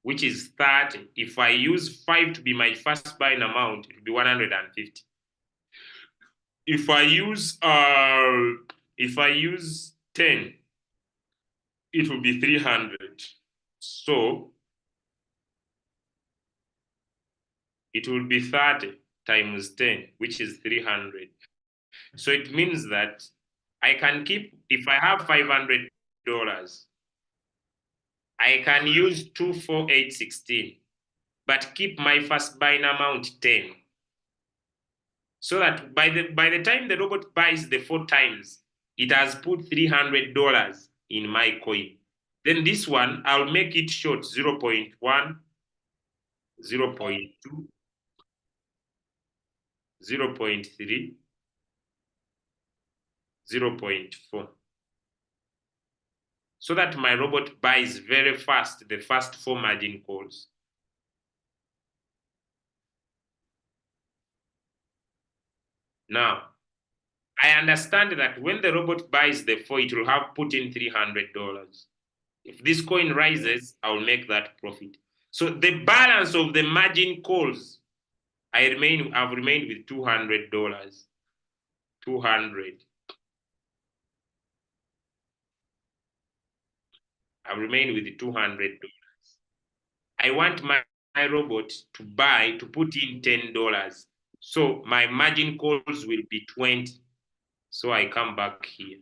which is 30. If I use 5 to be my first buying amount, it will be 150. If I use 10, it will be 300. So it will be 30 times 10, which is 300. So it means that I can keep, if I have $500, I can use 2, 4, 8, 16, but keep my first buying amount 10. So that by the time the robot buys the 4 times, it has put $300 in my coin. Then this one, I'll make it short, 0.1, 0.2, 0.3, 0.4. So that my robot buys very fast the first 4 margin calls. Now, I understand that when the robot buys the 4, it will have put in $300. If this coin rises, I'll make that profit. So the balance of the margin calls, I've remained with $200. 200. I've remained with $200. I want my robot to put in $10. So my margin calls will be 20. So I come back here.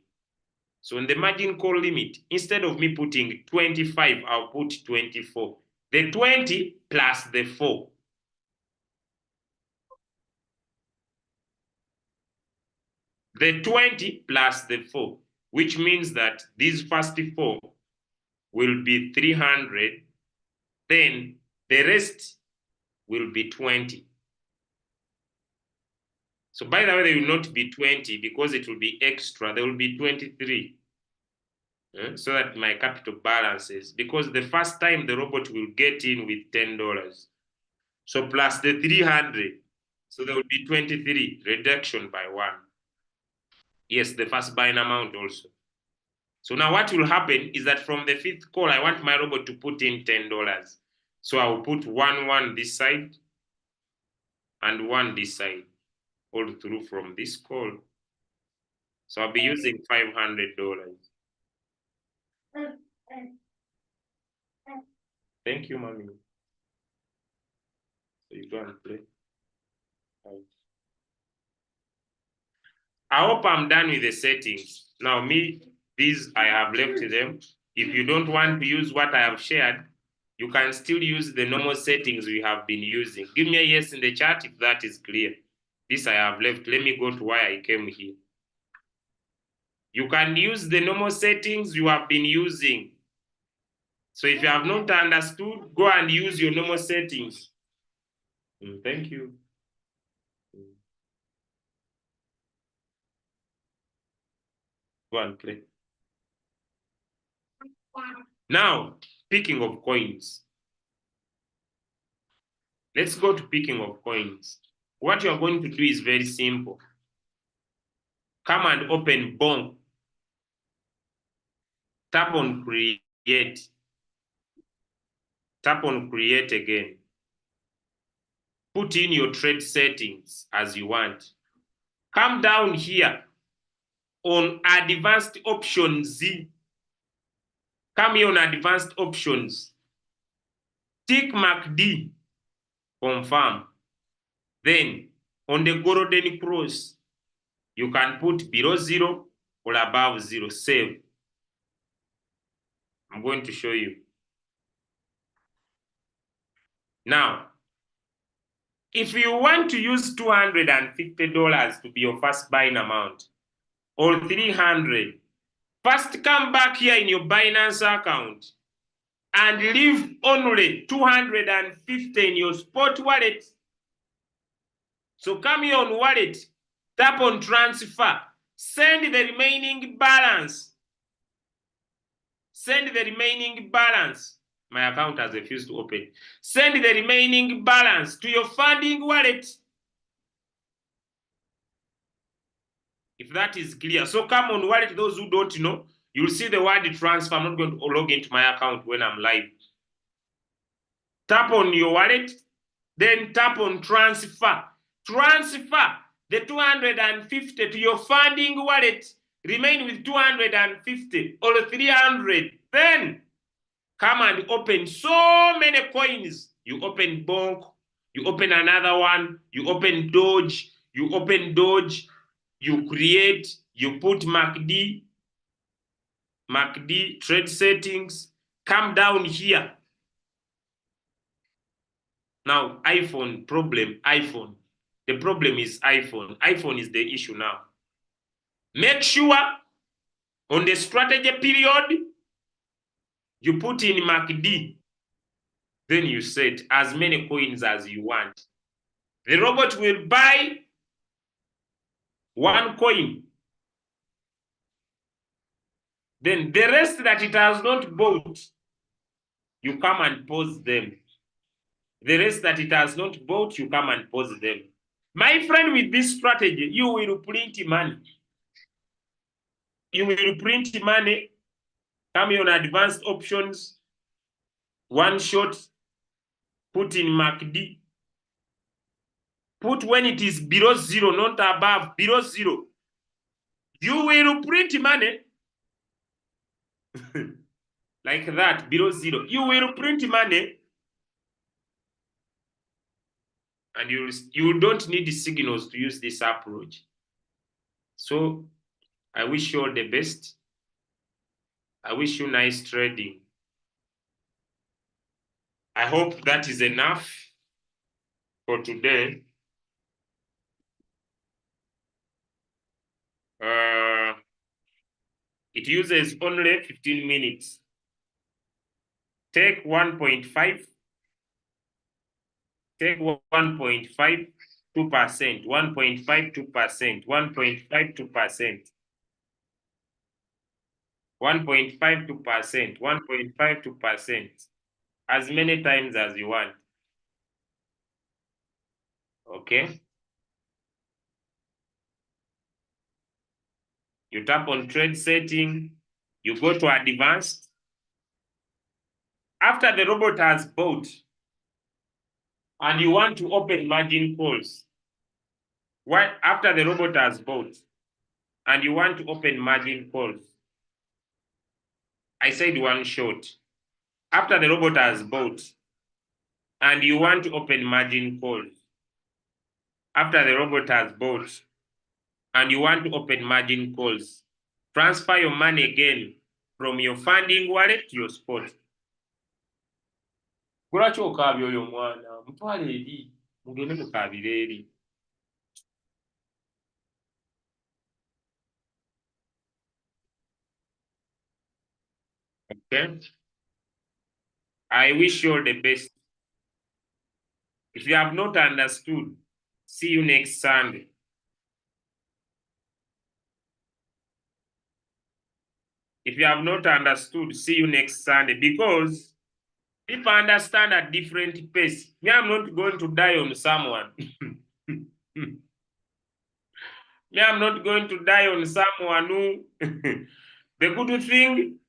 So in the margin call limit, instead of me putting 25, I'll put 24. The 20 plus the 4. The 20 plus the 4, which means that these first 4 will be 300. Then the rest will be 20. So by the way, they will not be 20 because it will be extra. There will be 23. So that my capital balances, because the first time the robot will get in with $10. So plus the 300. So there will be 23, reduction by 1. Yes, the first buying amount also. So now what will happen is that from the 5th call, I want my robot to put in $10. So I will put 1 this side and 1 this side, all through from this call. So I'll be using $500. Thank you, mommy. So you go and play. I hope I'm done with the settings. Now these I have left them. If you don't want to use what I have shared, you can still use the normal settings we have been using. Give me a yes in the chat if that is clear. This I have left. Let me go to why I came here. You can use the normal settings you have been using. So if you have not understood, go and use your normal settings. Thank you. Go and play. Now, picking of coins. Let's go to picking of coins. What you're going to do is very simple. Come and open Bonk. Tap on create. Tap on create again. Put in your trade settings as you want. Come down here on advanced options Z. Come here on advanced options. Tick mark D. Confirm. Then on the golden cross, you can put below 0 or above 0. Save. I'm going to show you. Now, if you want to use $250 to be your first buying amount, or 300, first come back here in your Binance account and leave only 250 in your spot wallet. So come here on wallet, tap on transfer, send the remaining balance. Send the remaining balance. My account has refused to open. Send the remaining balance to your funding wallet. If that is clear. So come on wallet, those who don't know, you'll see the word transfer. I'm not going to log into my account when I'm live. Tap on your wallet, then tap on transfer. Transfer the 250 to your funding wallet. Remain with 250 or 300. Then come and open so many coins. You open Bonk, you open another one, you open Doge, you open Doge, you create, you put MACD, trade settings, come down here. Now, iPhone problem, iPhone. The problem is iPhone. iPhone is the issue now. Make sure on the strategy period, you put in MACD. Then you set as many coins as you want. The robot will buy one coin. Then the rest that it has not bought, you come and pause them. The rest that it has not bought, you come and pause them. My friend, with this strategy, you will print money. You will print money, come on advanced options, one shot, put in MACD. Put when it is below zero, not above, below zero. You will print money like that, below zero. You will print money and you don't need the signals to use this approach. So I wish you all the best. I wish you nice trading. I hope that is enough for today. It uses only 15 minutes. Take 1.5. Take 1.52%, 1.52%, 1.52%, 1.52%, 1.52%, as many times as you want. Okay? You tap on trade setting, you go to advanced. After the robot has bought, and you want to open margin calls, after the robot has bought, and you want to open margin calls, I said one shot. After the robot has bought, and you want to open margin calls, after the robot has bought, and you want to open margin calls, transfer your money again from your funding wallet to your spot. Lwaki okaabya oyo mwana mutwale eri mugende mukaabire eri. Okay, I wish you all the best. If you have not understood, see you next Sunday. If you have not understood, see you next Sunday, because people understand at different pace. Me, I'm not going to die on someone. Me, I'm not going to die on someone who the good thing,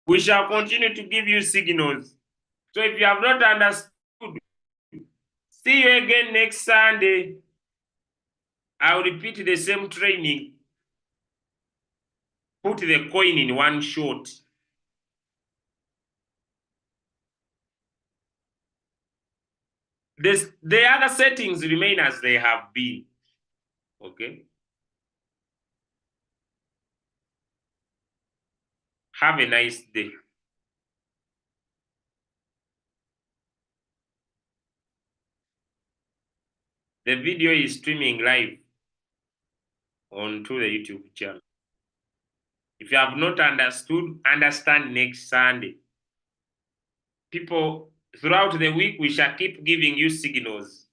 we shall continue to give you signals. So if you have not understood, see you again next Sunday. I'll repeat the same training. Put the coin in one shot. The other settings remain as they have been. Okay. Have a nice day. The video is streaming live onto the YouTube channel. If you have not understood, understand next Sunday. People, throughout the week, we shall keep giving you signals.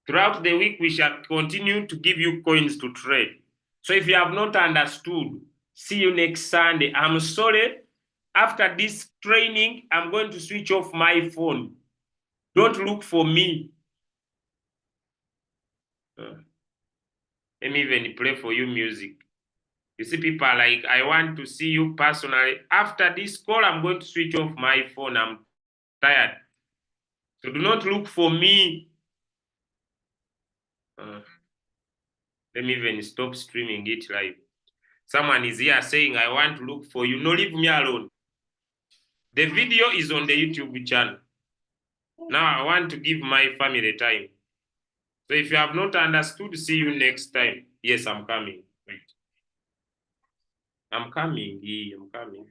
Throughout the week, we shall continue to give you coins to trade. So if you have not understood, see you next Sunday. I'm sorry. After this training, I'm going to switch off my phone. Don't look for me. Let me even play for you music. You see, people are like, I want to see you personally. After this call, I'm going to switch off my phone. I'm tired. So do not look for me. Let me even stop streaming it live. Someone is here saying, I want to look for you. No, leave me alone. The video is on the YouTube channel. Now I want to give my family time. So if you have not understood, see you next time. Yes, I'm coming. Wait. I'm coming. I'm coming.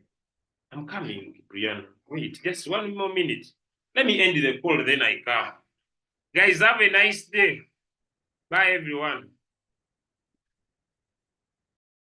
I'm coming, Brianna. Wait, just 1 more minute. Let me end the call, then I come. Guys, have a nice day. Bye, everyone.